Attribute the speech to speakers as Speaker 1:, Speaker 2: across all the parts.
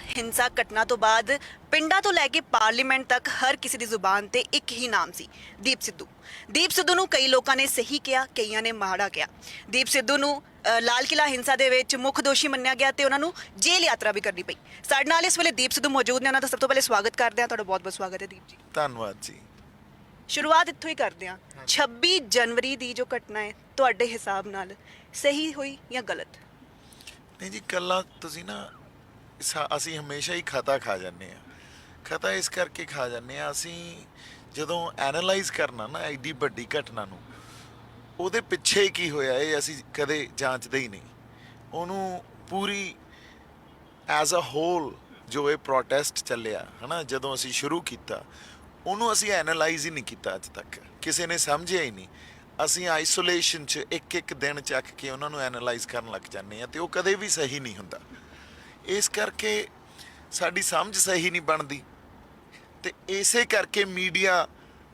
Speaker 1: ਹਿੰਸਾ ਘਟਨਾ ਤੋਂ ਬਾਅਦ ਪਿੰਡਾਂ ਤੋਂ ਲੈ ਕੇ ਪਾਰਲੀਮੈਂਟ ਤੱਕ ਹਰ ਕਿਸੇ ਦੀ ਜ਼ੁਬਾਨ ਤੇ ਇੱਕ ਹੀ ਨਾਮ ਸੀ, ਦੀਪ ਸਿੱਧੂ। ਦੀਪ ਸਿੱਧੂ ਨੂੰ ਕਈ ਲੋਕਾਂ ਨੇ ਸਹੀ ਕਿਹਾ, ਕਈਆਂ ਨੇ ਮਾੜਾ ਕਿਹਾ। ਦੀਪ ਸਿੱਧੂ ਨੂੰ ਲਾਲ ਕਿਲਾ ਹਿੰਸਾ ਦੇ ਵਿੱਚ ਮੁੱਖ ਦੋਸ਼ੀ ਮੰਨਿਆ ਗਿਆ ਤੇ ਉਹਨਾਂ ਨੂੰ ਜੇਲ੍ਹ ਯਾਤਰਾ ਵੀ ਕਰਨੀ ਪਈ। ਸਾਡੇ ਨਾਲ ਇਸ ਵੇਲੇ ਦੀਪ ਸਿੱਧੂ ਮੌਜੂਦ ਨੇ, ਉਹਨਾਂ ਦਾ ਸਭ ਤੋਂ ਪਹਿਲੇ ਸਵਾਗਤ ਕਰਦੇ ਹਾਂ। ਤੁਹਾਡਾ ਬਹੁਤ-ਬਹੁਤ ਸਵਾਗਤ ਹੈ ਦੀਪ ਜੀ।
Speaker 2: ਧੰਨਵਾਦ ਜੀ।
Speaker 1: ਸ਼ੁਰੂਆਤ ਇੱਥੋਂ ਹੀ ਕਰਦੇ ਹਾਂ। 26 ਜਨਵਰੀ ਦੀ ਜੋ ਘਟਨਾ ਹੈ ਤੁਹਾਡੇ ਹਿਸਾਬ ਨਾਲ ਸਹੀ ਹੋਈ ਜਾਂ ਗਲਤ?
Speaker 2: ਨਹੀਂ ਜੀ, ਕੱਲਾ ਤੁਸੀਂ ਨਾ ਅਸੀਂ ਹਮੇਸ਼ਾ ਹੀ ਖਤਾ ਖਾ ਜਾਂਦੇ ਆ। ਖਤਾ ਇਸ ਕਰਕੇ ਖਾ ਜਾਂਦੇ ਆ, ਅਸੀਂ ਜਦੋਂ ਐਨਾਲਾਈਜ਼ ਕਰਨਾ ਨਾ ਐਡੀ ਵੱਡੀ ਘਟਨਾ ਨੂੰ, ਉਹਦੇ ਪਿੱਛੇ ਕੀ ਹੋਇਆ ਇਹ ਅਸੀਂ ਕਦੇ ਜਾਂਚਦੇ ਹੀ ਨਹੀਂ। ਉਹਨੂੰ ਪੂਰੀ ਐਜ਼ ਅ ਹੋਲ ਜੋ ਇਹ ਪ੍ਰੋਟੈਸਟ ਚੱਲਿਆ ਹੈ ਨਾ, ਜਦੋਂ ਅਸੀਂ ਸ਼ੁਰੂ ਕੀਤਾ ਉਹਨੂੰ ਅਸੀਂ ਐਨਾਲਾਈਜ਼ ਹੀ ਨਹੀਂ ਕੀਤਾ ਅੱਜ ਤੱਕ, ਕਿਸੇ ਨੇ ਸਮਝਿਆ ਹੀ ਨਹੀਂ। ਅਸੀਂ ਆਈਸੋਲੇਸ਼ਨ 'ਚ ਇੱਕ ਦਿਨ ਚੱਕ ਕੇ ਉਹਨਾਂ ਨੂੰ ਐਨਾਲਾਈਜ਼ ਕਰਨ ਲੱਗ ਜਾਂਦੇ ਆ ਤੇ ਉਹ ਕਦੇ ਵੀ ਸਹੀ ਨਹੀਂ ਹੁੰਦਾ। ਇਸ ਕਰਕੇ ਸਾਡੀ ਸਮਝ ਸਹੀ ਨਹੀਂ ਬਣਦੀ ਤੇ ਇਸੇ ਕਰਕੇ ਮੀਡੀਆ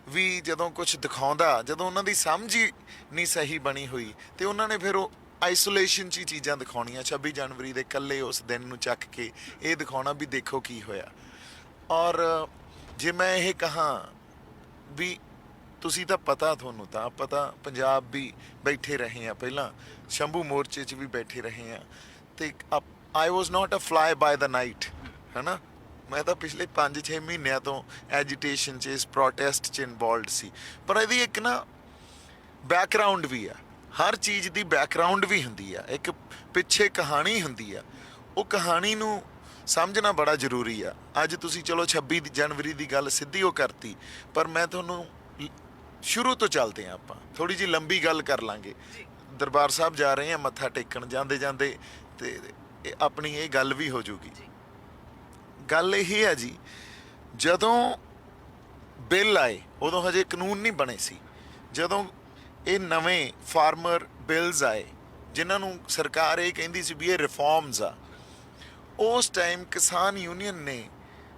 Speaker 2: ਵੀ ਜਦੋਂ ਕੁਝ ਦਿਖਾਉਂਦਾ, ਜਦੋਂ ਉਹਨਾਂ ਦੀ ਸਮਝ ਹੀ ਨਹੀਂ ਸਹੀ ਬਣੀ ਹੋਈ ਤੇ ਉਹਨਾਂ ਨੇ ਫਿਰ ਉਹ ਆਈਸੋਲੇਸ਼ਨ 'ਚ ਹੀ ਚੀਜ਼ਾਂ ਦਿਖਾਉਣੀਆਂ। 26 ਜਨਵਰੀ ਦੇ ਇਕੱਲੇ ਉਸ ਦਿਨ ਨੂੰ ਚੱਕ ਕੇ ਇਹ ਦਿਖਾਉਣਾ ਵੀ ਦੇਖੋ ਕੀ ਹੋਇਆ। ਔਰ ਜੇ ਮੈਂ ਇਹ ਕਹਾਂ ਵੀ ਤੁਸੀਂ ਤਾਂ ਪਤਾ, ਤੁਹਾਨੂੰ ਤਾਂ ਪਤਾ, ਪੰਜਾਬ ਵੀ ਬੈਠੇ ਰਹੇ ਆ, ਪਹਿਲਾਂ ਸ਼ੰਭੂ ਮੋਰਚੇ 'ਚ ਵੀ ਬੈਠੇ ਰਹੇ ਆ ਤੇ ਆਈ ਵਾਜ਼ ਨਾਟ ਅ ਫਲਾਈ ਬਾਏ ਦਾ ਨਾਈਟ, ਹੈ ਨਾ। ਮੈਂ ਤਾਂ ਪਿਛਲੇ 5-6 ਮਹੀਨਿਆਂ ਤੋਂ ਐਜੀਟੇਸ਼ਨ 'ਚ, ਇਸ ਪ੍ਰੋਟੈਸਟ 'ਚ ਇਨਵੋਲਵਡ ਸੀ। ਪਰ ਇਹਦੀ ਇੱਕ ਨਾ ਬੈਕਗਰਾਊਂਡ ਵੀ ਆ, ਹਰ ਚੀਜ਼ ਦੀ ਬੈਕਗਰਾਊਂਡ ਵੀ ਹੁੰਦੀ ਆ, ਇੱਕ ਪਿੱਛੇ ਕਹਾਣੀ ਹੁੰਦੀ ਆ। ਉਹ ਕਹਾਣੀ ਨੂੰ ਸਮਝਣਾ ਬੜਾ ਜ਼ਰੂਰੀ ਆ। ਅੱਜ ਤੁਸੀਂ ਚਲੋ 26 ਜਨਵਰੀ ਦੀ ਗੱਲ ਸਿੱਧੀ ਉਹ ਕਰਤੀ, ਪਰ ਮੈਂ ਤੁਹਾਨੂੰ ਸ਼ੁਰੂ ਤੋਂ ਚੱਲਦੇ ਹਾਂ, ਆਪਾਂ ਥੋੜੀ ਜਿਹੀ ਲੰਬੀ ਗੱਲ ਕਰ ਲਾਂਗੇ। ਦਰਬਾਰ ਸਾਹਿਬ ਜਾ ਰਹੇ ਹਾਂ ਮੱਥਾ ਟੇਕਣ, ਜਾਂਦੇ ਜਾਂਦੇ ਤੇ ਆਪਣੀ ਇਹ ਗੱਲ ਵੀ ਹੋ ਜੂਗੀ। ਗੱਲ ਇਹ ਹੈ ਜੀ, ਜਦੋਂ ਬਿੱਲ ਆਏ ਉਦੋਂ ਹਜੇ ਕਾਨੂੰਨ ਨਹੀਂ ਬਣੇ ਸੀ। ਜਦੋਂ ਇਹ ਨਵੇਂ ਫਾਰਮਰ ਬਿੱਲਸ ਆਏ ਜਿਨ੍ਹਾਂ ਨੂੰ ਸਰਕਾਰ ਇਹ ਕਹਿੰਦੀ ਸੀ ਵੀ ਇਹ ਰਿਫਾਰਮਸ ਆ, ਉਸ ਟਾਈਮ ਕਿਸਾਨ ਯੂਨੀਅਨ ਨੇ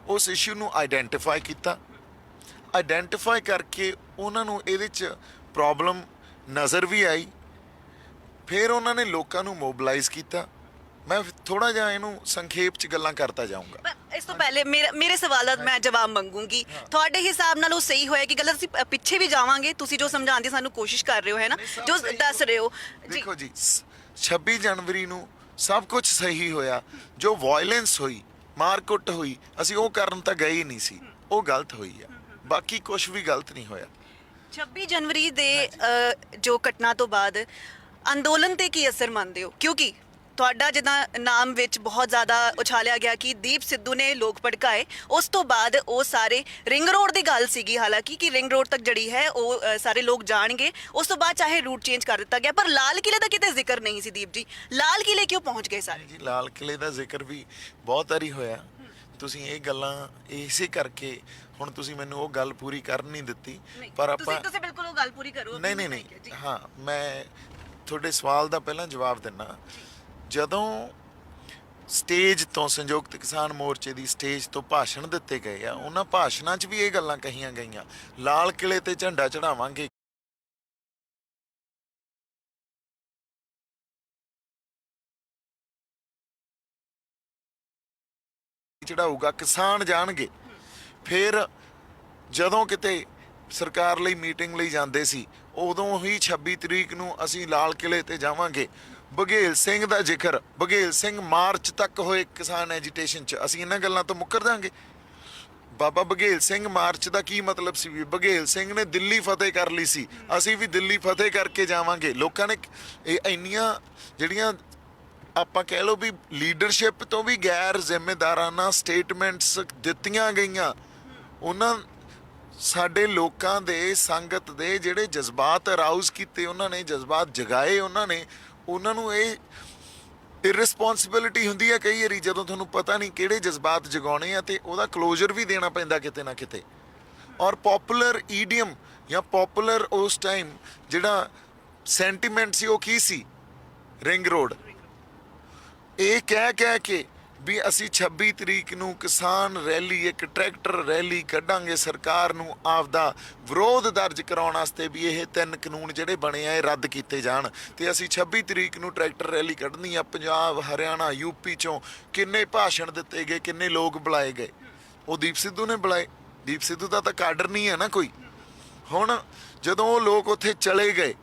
Speaker 2: ਉਸ ਇਸ਼ੂ ਨੂੰ ਆਈਡੈਂਟੀਫਾਈ ਕੀਤਾ। ਆਈਡੈਂਟੀਫਾਈ ਕਰਕੇ ਉਹਨਾਂ ਨੂੰ ਇਹਦੇ 'ਚ ਪ੍ਰੋਬਲਮ ਨਜ਼ਰ ਵੀ ਆਈ। ਫਿਰ ਉਹਨਾਂ ਨੇ ਲੋਕਾਂ ਨੂੰ ਮੋਬਿਲਾਈਜ਼ ਕੀਤਾ। ਮੈਂ ਥੋੜਾ ਜਿਹਾ ਇਹਨੂੰ ਸੰਖੇਪ 'ਚ ਗੱਲਾਂ ਕਰਦਾ ਜਾਊਂਗਾ।
Speaker 1: ਇਸ ਤੋਂ ਪਹਿਲੇ ਮੇਰੇ ਸਵਾਲਾਂ ਦਾ ਮੈਂ ਜਵਾਬ ਮੰਗੂੰਗੀ। ਤੁਹਾਡੇ ਹਿਸਾਬ ਨਾਲ ਉਹ ਸਹੀ ਹੋਇਆ ਕਿ ਗਲਤ? ਅਸੀਂ ਪਿੱਛੇ ਵੀ ਜਾਵਾਂਗੇ, ਤੁਸੀਂ ਜੋ ਸਮਝਾਉਣ ਦੀ ਸਾਨੂੰ ਕੋਸ਼ਿਸ਼ ਕਰ ਰਹੇ ਹੋ, ਹੈ ਨਾ, ਜੋ ਦੱਸ ਰਹੇ ਹੋ।
Speaker 2: ਦੇਖੋ ਜੀ, 26 ਜਨਵਰੀ ਨੂੰ ਸਭ ਕੁਝ ਸਹੀ ਹੋਇਆ। ਜੋ ਵਾਇਲੈਂਸ ਹੋਈ, ਮਾਰਕੁੱਟ ਹੋਈ, ਅਸੀਂ ਉਹ ਕਰਨ ਤਾਂ ਗਏ ਹੀ ਨਹੀਂ ਸੀ, ਉਹ ਗਲਤ ਹੋਈ ਆ। ਬਾਕੀ ਕੁਝ ਵੀ ਗਲਤ ਨਹੀਂ ਹੋਇਆ। 26 ਜਨਵਰੀ
Speaker 1: ਦੇ ਜੋ ਘਟਨਾ ਤੋਂ ਬਾਅਦ ਅੰਦੋਲਨ ਤੇ ਕੀ ਅਸਰ ਮੰਨਦੇ ਹੋ? ਕਿਉਂਕਿ ਤੁਹਾਡਾ ਜਿੱਦਾਂ ਨਾਮ ਵਿੱਚ ਬਹੁਤ ਜ਼ਿਆਦਾ ਉਛਾਲਿਆ ਗਿਆ ਕਿ ਦੀਪ ਸਿੱਧੂ ਨੇ ਲੋਕ ਭੜਕਾਏ, ਉਸ ਤੋਂ ਬਾਅਦ ਉਹ ਸਾਰੇ ਰਿੰਗ ਰੋਡ ਦੀ ਗੱਲ ਸੀਗੀ, ਹਾਲਾਂਕਿ ਕਿ ਰਿੰਗ ਰੋਡ ਤੱਕ ਜਿਹੜੀ ਹੈ ਉਹ ਸਾਰੇ ਲੋਕ ਜਾਣਗੇ। ਉਸ ਤੋਂ ਬਾਅਦ ਚਾਹੇ ਰੂਟ ਚੇਂਜ ਕਰ ਦਿੱਤਾ ਗਿਆ, ਪਰ ਲਾਲ ਕਿਲੇ ਦਾ ਕਿਤੇ ਜ਼ਿਕਰ ਨਹੀਂ ਸੀ। ਦੀਪ ਜੀ, ਲਾਲ ਕਿਲੇ ਕਿਉਂ ਪਹੁੰਚ ਗਏ ਸਾਰੇ?
Speaker 2: ਜੀ, ਲਾਲ ਕਿਲੇ ਦਾ ਜ਼ਿਕਰ ਵੀ ਬਹੁਤ ਵਾਰੀ ਹੋਇਆ। ਤੁਸੀਂ ਇਹ ਗੱਲਾਂ ਇਸੇ ਕਰਕੇ ਹੁਣ ਤੁਸੀਂ ਮੈਨੂੰ ਉਹ ਗੱਲ ਪੂਰੀ ਕਰ ਨਹੀਂ ਦਿੱਤੀ, ਪਰ ਆਪਾਂ
Speaker 1: ਤੁਸੀਂ ਬਿਲਕੁਲ ਉਹ ਗੱਲ ਪੂਰੀ ਕਰੋ।
Speaker 2: ਨਹੀਂ, ਹਾਂ, ਮੈਂ ਤੁਹਾਡੇ ਸਵਾਲ ਦਾ ਪਹਿਲਾਂ ਜਵਾਬ ਦਿੰਦਾ। ਜਦੋਂ ਸਟੇਜ ਤੋਂ, ਸੰਯੁਕਤ ਕਿਸਾਨ ਮੋਰਚੇ ਦੀ ਸਟੇਜ ਤੋਂ ਭਾਸ਼ਣ ਦਿੱਤੇ ਗਏ ਆ, ਉਹਨਾਂ ਭਾਸ਼ਣਾਂ 'ਚ ਵੀ ਇਹ ਗੱਲਾਂ ਕਹੀਆਂ ਗਈਆਂ, ਲਾਲ ਕਿਲੇ ਤੇ ਝੰਡਾ ਚੜਾਵਾਂਗੇ, ਚੜਾਊਗਾ, ਕਿਸਾਨ ਜਾਣਗੇ। ਫਿਰ ਜਦੋਂ ਕਿਤੇ ਸਰਕਾਰ ਲਈ ਮੀਟਿੰਗ ਲਈ ਜਾਂਦੇ ਸੀ, ਉਦੋਂ ਹੀ 26 ਤਰੀਕ ਨੂੰ ਅਸੀਂ ਲਾਲ ਕਿਲੇ ਤੇ ਜਾਵਾਂਗੇ। ਬਘੇਲ ਸਿੰਘ ਦਾ ਜ਼ਿਕਰ, ਬਘੇਲ ਸਿੰਘ ਮਾਰਚ ਤੱਕ ਹੋਏ ਕਿਸਾਨ ਐਜੀਟੇਸ਼ਨ 'ਚ, ਅਸੀਂ ਇਹਨਾਂ ਗੱਲਾਂ ਤੋਂ ਮੁੱਕਰ ਦਾਂਗੇ? ਬਾਬਾ ਬਘੇਲ ਸਿੰਘ ਮਾਰਚ ਦਾ ਕੀ ਮਤਲਬ ਸੀ? ਵੀ ਬਘੇਲ ਸਿੰਘ ਨੇ ਦਿੱਲੀ ਫਤਿਹ ਕਰ ਲਈ ਸੀ, ਅਸੀਂ ਵੀ ਦਿੱਲੀ ਫਤਿਹ ਕਰਕੇ ਜਾਵਾਂਗੇ। ਲੋਕਾਂ ਨੇ ਇਹ ਇੰਨੀਆਂ ਜਿਹੜੀਆਂ ਆਪਾਂ ਕਹਿ ਲਓ ਵੀ ਲੀਡਰਸ਼ਿਪ ਤੋਂ ਵੀ ਗੈਰ ਜ਼ਿੰਮੇਦਾਰਾਨਾ ਸਟੇਟਮੈਂਟਸ ਦਿੱਤੀਆਂ ਗਈਆਂ। ਉਹਨਾਂ ਸਾਡੇ ਲੋਕਾਂ ਦੇ, ਸੰਗਤ ਦੇ ਜਿਹੜੇ ਜਜ਼ਬਾਤ ਅਰਾਊਜ਼ ਕੀਤੇ, ਉਹਨਾਂ ਨੇ ਜਜ਼ਬਾਤ ਜਗਾਏ। ਉਹਨਾਂ ਨੂੰ ਇਹ ਇਰਰਿਸਪੌਂਸਿਬਿਲਿਟੀ ਹੁੰਦੀ ਹੈ ਕਈ ਵਾਰੀ, ਜਦੋਂ ਤੁਹਾਨੂੰ ਪਤਾ ਨਹੀਂ ਕਿਹੜੇ ਜਜ਼ਬਾਤ ਜਗਾਉਣੇ ਆ ਤੇ ਉਹਦਾ ਕਲੋਜ਼ਰ ਵੀ ਦੇਣਾ ਪੈਂਦਾ ਕਿਤੇ ਨਾ ਕਿਤੇ। ਔਰ ਪੋਪੂਲਰ ਈਡੀਅਮ ਜਾਂ ਪੋਪੂਲਰ ਉਸ ਟਾਈਮ ਜਿਹੜਾ ਸੈਂਟੀਮੈਂਟ ਸੀ ਉਹ ਕੀ ਸੀ? Ring road. ਇਹ ਕਹਿ ਕੇ ਵੀ ਅਸੀਂ 26 ਤਰੀਕ ਨੂੰ ਕਿਸਾਨ ਰੈਲੀ, ਇੱਕ ਟਰੈਕਟਰ ਰੈਲੀ ਕੱਢਾਂਗੇ, ਸਰਕਾਰ ਨੂੰ ਆਪਦਾ ਵਿਰੋਧ ਦਰਜ ਕਰਾਉਣ ਵਾਸਤੇ ਵੀ ਇਹ 3 ਕਾਨੂੰਨ ਜਿਹੜੇ ਬਣੇ ਆ ਇਹ ਰੱਦ ਕੀਤੇ ਜਾਣ, ਤੇ ਅਸੀਂ 26 ਤਰੀਕ ਨੂੰ ਟਰੈਕਟਰ ਰੈਲੀ ਕੱਢਣੀ ਆ। ਪੰਜਾਬ, ਹਰਿਆਣਾ, ਯੂਪੀ ਚੋਂ ਕਿੰਨੇ ਭਾਸ਼ਣ ਦਿੱਤੇ ਗਏ, ਕਿੰਨੇ ਲੋਕ ਬੁਲਾਏ ਗਏ, ਉਹ ਦੀਪ ਸਿੱਧੂ ਨੇ ਬੁਲਾਏ। ਦੀਪ ਸਿੱਧੂ ਦਾ ਤਾਂ ਕਾਡਰ ਨਹੀਂ ਹੈ ਨਾ ਕੋਈ। ਹੁਣ ਜਦੋਂ ਉਹ ਲੋਕ ਉੱਥੇ ਚਲੇ ਗਏ,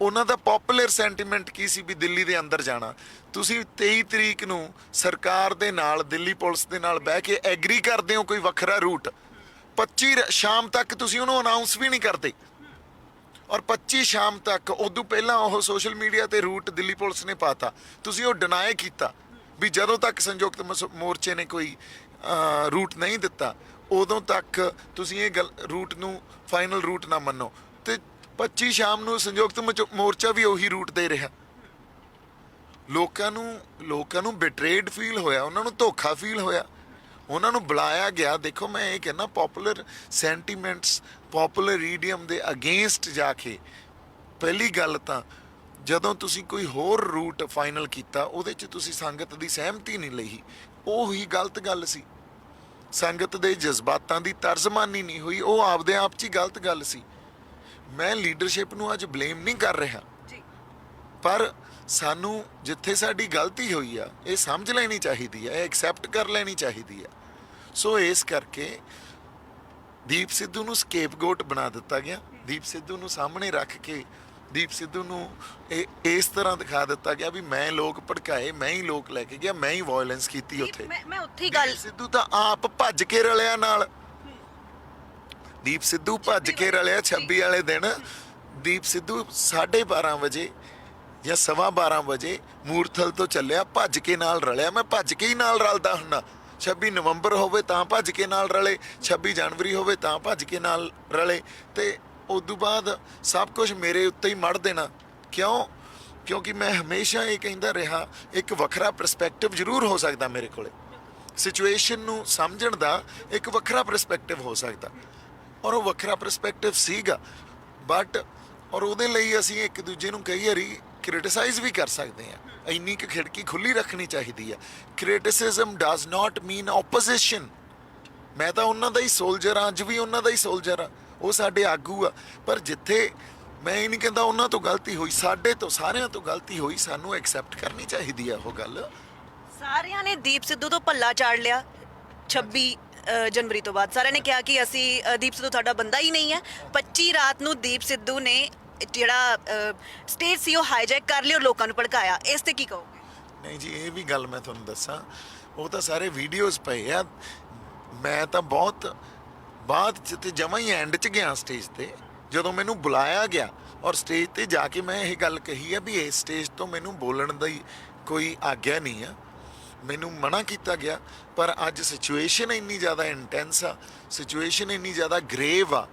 Speaker 2: ਉਹਨਾਂ ਦਾ ਪੋਪੂਲਰ ਸੈਂਟੀਮੈਂਟ ਕੀ ਸੀ ਵੀ ਦਿੱਲੀ ਦੇ ਅੰਦਰ ਜਾਣਾ। ਤੁਸੀਂ 23 ਤਰੀਕ ਨੂੰ ਸਰਕਾਰ ਦੇ ਨਾਲ, ਦਿੱਲੀ ਪੁਲਿਸ ਦੇ ਨਾਲ ਬਹਿ ਕੇ ਐਗਰੀ ਕਰਦੇ ਹੋ ਕੋਈ ਵੱਖਰਾ ਰੂਟ, 25 ਸ਼ਾਮ ਤੱਕ ਤੁਸੀਂ ਉਹਨੂੰ ਅਨਾਉਂਸ ਵੀ ਨਹੀਂ ਕਰਦੇ, ਔਰ 25 ਸ਼ਾਮ ਤੱਕ, ਉਦੋਂ ਪਹਿਲਾਂ ਉਹ ਸੋਸ਼ਲ ਮੀਡੀਆ ਤੇ ਰੂਟ ਦਿੱਲੀ ਪੁਲਿਸ ਨੇ ਪਾਤਾ, ਤੁਸੀਂ ਉਹ ਡਿਨਾਈ ਕੀਤਾ ਵੀ ਜਦੋਂ ਤੱਕ ਸੰਯੁਕਤ ਮੋਰਚੇ ਨੇ ਕੋਈ ਰੂਟ ਨਹੀਂ ਦਿੱਤਾ ਉਦੋਂ ਤੱਕ ਤੁਸੀਂ ਇਹ ਗੱਲ ਰੂਟ ਨੂੰ ਫਾਈਨਲ ਰੂਟ ਨਾ ਮੰਨੋ। ਤੇ 25 ਸ਼ਾਮ ਨੂੰ ਸੰਯੁਕਤ ਮੋਰਚਾ ਵੀ ਉਹੀ ਰੂਟ ਦੇ ਰਿਹਾ। ਲੋਕਾਂ ਨੂੰ ਬਿਟਰੇਡ ਫੀਲ ਹੋਇਆ, ਉਹਨਾਂ ਨੂੰ ਧੋਖਾ ਫੀਲ ਹੋਇਆ, ਉਹਨਾਂ ਨੂੰ ਬੁਲਾਇਆ ਗਿਆ। ਦੇਖੋ ਮੈਂ ਇਹ ਕਹਿੰਦਾ, ਪੋਪੂਲਰ ਸੈਂਟੀਮੈਂਟਸ, ਪੋਪੂਲਰ ਈਡੀਅਮ ਦੇ ਅਗੇਂਸਟ ਜਾ ਕੇ, ਪਹਿਲੀ ਗੱਲ ਤਾਂ ਜਦੋਂ ਤੁਸੀਂ ਕੋਈ ਹੋਰ ਰੂਟ ਫਾਈਨਲ ਕੀਤਾ ਉਹਦੇ 'ਚ ਤੁਸੀਂ ਸੰਗਤ ਦੀ ਸਹਿਮਤੀ ਨਹੀਂ ਲਈ, ਉਹ ਹੀ ਗਲਤ ਗੱਲ ਸੀ। ਸੰਗਤ ਦੇ ਜਜ਼ਬਾਤਾਂ ਦੀ ਤਰਜਮਾਨੀ ਨਹੀਂ ਹੋਈ, ਉਹ ਆਪਦੇ ਆਪ 'ਚ ਹੀ ਗਲਤ ਗੱਲ ਸੀ। ਮੈਂ ਲੀਡਰਸ਼ਿਪ ਨੂੰ ਅੱਜ ਬਲੇਮ ਨਹੀਂ ਕਰ ਰਿਹਾ, ਪਰ ਸਾਨੂੰ ਜਿੱਥੇ ਸਾਡੀ ਗਲਤੀ ਹੋਈ ਆ ਇਹ ਸਮਝ ਲੈਣੀ ਚਾਹੀਦੀ ਹੈ, ਇਹ ਐਕਸੈਪਟ ਕਰ ਲੈਣੀ ਚਾਹੀਦੀ ਹੈ। ਸੋ ਇਸ ਕਰਕੇ ਦੀਪ ਸਿੱਧੂ ਨੂੰ ਸਕੇਪਗੋਟ ਬਣਾ ਦਿੱਤਾ ਗਿਆ। ਦੀਪ ਸਿੱਧੂ ਨੂੰ ਸਾਹਮਣੇ ਰੱਖ ਕੇ ਦੀਪ ਸਿੱਧੂ ਨੂੰ ਇਸ ਤਰ੍ਹਾਂ ਦਿਖਾ ਦਿੱਤਾ ਗਿਆ ਵੀ ਮੈਂ ਲੋਕ ਭੜਕਾਏ, ਮੈਂ ਹੀ ਲੋਕ ਲੈ ਕੇ ਗਿਆ, ਮੈਂ ਹੀ ਵਾਇਲੈਂਸ ਕੀਤੀ ਉੱਥੇ।
Speaker 1: ਮੈਂ ਉੱਥੇ ਹੀ ਗੱਲ,
Speaker 2: ਸਿੱਧੂ ਤਾਂ ਆਪ ਭੱਜ ਕੇ ਰਲਿਆ ਨਾਲ। ਦੀਪ ਸਿੱਧੂ ਭੱਜ ਕੇ ਰਲਿਆ 26 ਵਾਲੇ ਦਿਨ। ਦੀਪ ਸਿੱਧੂ 12:30 ਵਜੇ ਜਾਂ 12:15 ਵਜੇ ਮੂਰਥਲ ਤੋਂ ਚੱਲਿਆ, ਭੱਜ ਕੇ ਨਾਲ ਰਲਿਆ। ਮੈਂ ਭੱਜ ਕੇ ਹੀ ਨਾਲ ਰਲਦਾ ਹੁੰਦਾ। 26 ਨਵੰਬਰ ਹੋਵੇ ਤਾਂ ਭੱਜ ਕੇ ਨਾਲ ਰਲੇ, 26 ਜਨਵਰੀ ਹੋਵੇ ਤਾਂ ਭੱਜ ਕੇ ਨਾਲ ਰਲੇ, ਤੇ ਉਦੋਂ ਬਾਅਦ ਸਭ ਕੁਝ ਮੇਰੇ ਉੱਤੇ ਹੀ ਮੜ ਦੇਣਾ। ਕਿਉਂਕਿ ਮੈਂ ਹਮੇਸ਼ਾ ਇਹ ਕਹਿੰਦਾ ਰਿਹਾ, ਇੱਕ ਵੱਖਰਾ ਪਰਸਪੈਕਟਿਵ ਜ਼ਰੂਰ ਹੋ ਸਕਦਾ ਮੇਰੇ ਕੋਲੇ, ਸਿਚੁਏਸ਼ਨ ਨੂੰ ਸਮਝਣ ਦਾ ਇੱਕ ਵੱਖਰਾ ਪਰਸਪੈਕਟਿਵ ਹੋ ਸਕਦਾ, ਔਰ ਉਹ ਵੱਖਰਾ ਪਰਸਪੈਕਟਿਵ ਸੀਗਾ। ਔਰ ਉਹਦੇ ਲਈ ਅਸੀਂ ਇੱਕ ਦੂਜੇ ਨੂੰ ਕਈ ਵਾਰੀ ਕ੍ਰਿਟਿਸਾਈਜ਼ ਵੀ ਕਰ ਸਕਦੇ ਹਾਂ। ਇੰਨੀ ਕੁ ਖਿੜਕੀ ਖੁੱਲੀ ਰੱਖਣੀ ਚਾਹੀਦੀ ਹੈ। Criticism does not mean opposition. ਮੈਂ ਤਾਂ ਉਹਨਾਂ ਦਾ ਹੀ ਸੋਲਜਰ ਹਾਂ, ਅੱਜ ਵੀ ਉਹਨਾਂ ਦਾ ਹੀ ਸੋਲਜਰ ਹਾਂ, ਉਹ ਸਾਡੇ ਆਗੂ ਆ। ਪਰ ਜਿੱਥੇ ਮੈਂ ਇਹ ਨਹੀਂ ਕਹਿੰਦਾ ਉਹਨਾਂ ਤੋਂ ਗਲਤੀ ਹੋਈ, ਸਾਡੇ ਤੋਂ ਸਾਰਿਆਂ ਤੋਂ ਗਲਤੀ ਹੋਈ, ਸਾਨੂੰ ਐਕਸੈਪਟ ਕਰਨੀ ਚਾਹੀਦੀ ਆ ਉਹ ਗੱਲ।
Speaker 1: ਸਾਰਿਆਂ ਨੇ ਦੀਪ ਸਿੱਧੂ ਤੋਂ ਪੱਲਾ ਚਾੜ ਲਿਆ 26 ਜਨਵਰੀ ਤੋਂ ਬਾਅਦ। ਸਾਰਿਆਂ ਨੇ ਕਿਹਾ ਕਿ ਅਸੀਂ ਦੀਪ ਸਿੱਧੂ ਤੁਹਾਡਾ ਬੰਦਾ ਹੀ ਨਹੀਂ ਹੈ। 25 ਰਾਤ ਨੂੰ ਦੀਪ ਸਿੱਧੂ ਨੇ ਜਿਹੜਾ ਸਟੇਜ ਸੀ ਉਹ ਹਾਈਜੈਕ ਕਰ ਲਿਆ ਔਰ ਲੋਕਾਂ ਨੂੰ ਭੜਕਾਇਆ। ਇਸ ਤੇ ਕੀ ਕਹੋਗੇ?
Speaker 2: ਨਹੀਂ ਜੀ, ਇਹ ਵੀ ਗੱਲ ਮੈਂ ਤੁਹਾਨੂੰ ਦੱਸਾਂ, ਉਹ ਤਾਂ ਸਾਰੇ ਵੀਡੀਓਜ਼ ਪਏ ਆ। ਮੈਂ ਤਾਂ ਬਹੁਤ ਬਾਅਦ 'ਚ ਤੇ ਜਮਾਂ ਹੀ ਐਂਡ 'ਚ ਗਿਆ ਸਟੇਜ ਤੇ, ਜਦੋਂ ਮੈਨੂੰ ਬੁਲਾਇਆ ਗਿਆ ਔਰ ਸਟੇਜ ਤੇ ਜਾ ਕੇ ਮੈਂ ਇਹ ਗੱਲ ਕਹੀ ਆ ਵੀ ਇਸ ਸਟੇਜ ਤੋਂ ਮੈਨੂੰ ਬੋਲਣ ਦੀ ਕੋਈ ਆਗਿਆ ਨਹੀਂ ਆ, ਮੈਨੂੰ ਮਨਾ ਕੀਤਾ ਗਿਆ। ਪਰ ਅੱਜ ਸਿਚੁਏਸ਼ਨ ਇੰਨੀ ਜ਼ਿਆਦਾ ਇੰਟੈਂਸ ਆ, ਸਿਚੁਏਸ਼ਨ ਇੰਨੀ ਜ਼ਿਆਦਾ ਗ੍ਰੇਵ ਆ,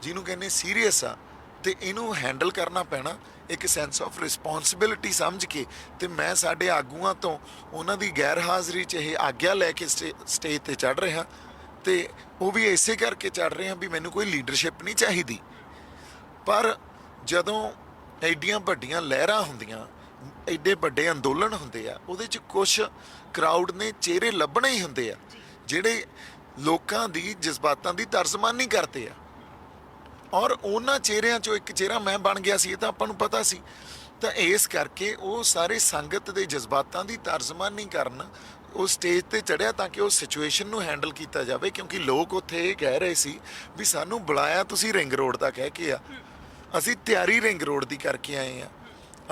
Speaker 2: ਜਿਹਨੂੰ ਕਹਿੰਦੇ ਸੀਰੀਅਸ ਆ, ਤੇ ਇਹਨੂੰ ਹੈਂਡਲ ਕਰਨਾ ਪੈਣਾ ਇੱਕ ਸੈਂਸ ਆਫ ਰਿਸਪੌਂਸਿਬਿਲਿਟੀ ਸਮਝ ਕੇ। ਤੇ ਮੈਂ ਸਾਡੇ ਆਗੂਆਂ ਤੋਂ ਉਹਨਾਂ ਦੀ ਗੈਰ ਹਾਜ਼ਰੀ 'ਚ ਇਹ ਆਗਿਆ ਲੈ ਕੇ ਸਟੇਜ ਤੇ ਚੜ੍ਹ ਰਿਹਾ, ਤੇ ਉਹ ਵੀ ਇਸੇ ਕਰਕੇ ਚੜ੍ਹ ਰਿਹਾ ਵੀ ਮੈਨੂੰ ਕੋਈ ਲੀਡਰਸ਼ਿਪ ਨਹੀਂ ਚਾਹੀਦੀ। ਪਰ ਜਦੋਂ ਐਡੀਆਂ ਵੱਡੀਆਂ ਲਹਿਰਾਂ ਹੁੰਦੀਆਂ, ਐਡੇ ਵੱਡੇ ਅੰਦੋਲਨ ਹੁੰਦੇ ਆ, ਉਹਦੇ 'ਚ ਕੁਛ ਕਰਾਊਡ ਨੇ ਚਿਹਰੇ ਲੱਭਣੇ ਹੀ ਹੁੰਦੇ ਆ ਜਿਹੜੇ ਲੋਕਾਂ ਦੀ ਜਜ਼ਬਾਤਾਂ ਦੀ ਤਰਜਮਾਨੀ ਕਰਦੇ ਆ, ਔਰ ਉਹਨਾਂ ਚਿਹਰਿਆਂ 'ਚੋਂ ਇੱਕ ਚਿਹਰਾ ਮੈਂ ਬਣ ਗਿਆ ਸੀ, ਇਹ ਤਾਂ ਆਪਾਂ ਨੂੰ ਪਤਾ ਸੀ। ਤਾਂ ਇਸ ਕਰਕੇ ਉਹ ਸਾਰੇ ਸੰਗਤ ਦੇ ਜਜ਼ਬਾਤਾਂ ਦੀ ਤਰਜਮਾਨੀ ਕਰਨ ਉਹ ਸਟੇਜ ਤੇ ਚੜ੍ਹਿਆ ਤਾਂ ਕਿ ਉਹ ਸਿਚੁਏਸ਼ਨ ਨੂੰ ਹੈਂਡਲ ਕੀਤਾ ਜਾਵੇ। ਕਿਉਂਕਿ ਲੋਕ ਉੱਥੇ ਇਹ ਕਹਿ ਰਹੇ ਸੀ ਵੀ ਸਾਨੂੰ ਬੁਲਾਇਆ ਤੁਸੀਂ ਰਿੰਗ ਰੋਡ ਦਾ ਕਹਿ ਕੇ ਆ, ਅਸੀਂ ਤਿਆਰੀ ਰਿੰਗ ਰੋਡ ਦੀ ਕਰਕੇ ਆਏ ਆ,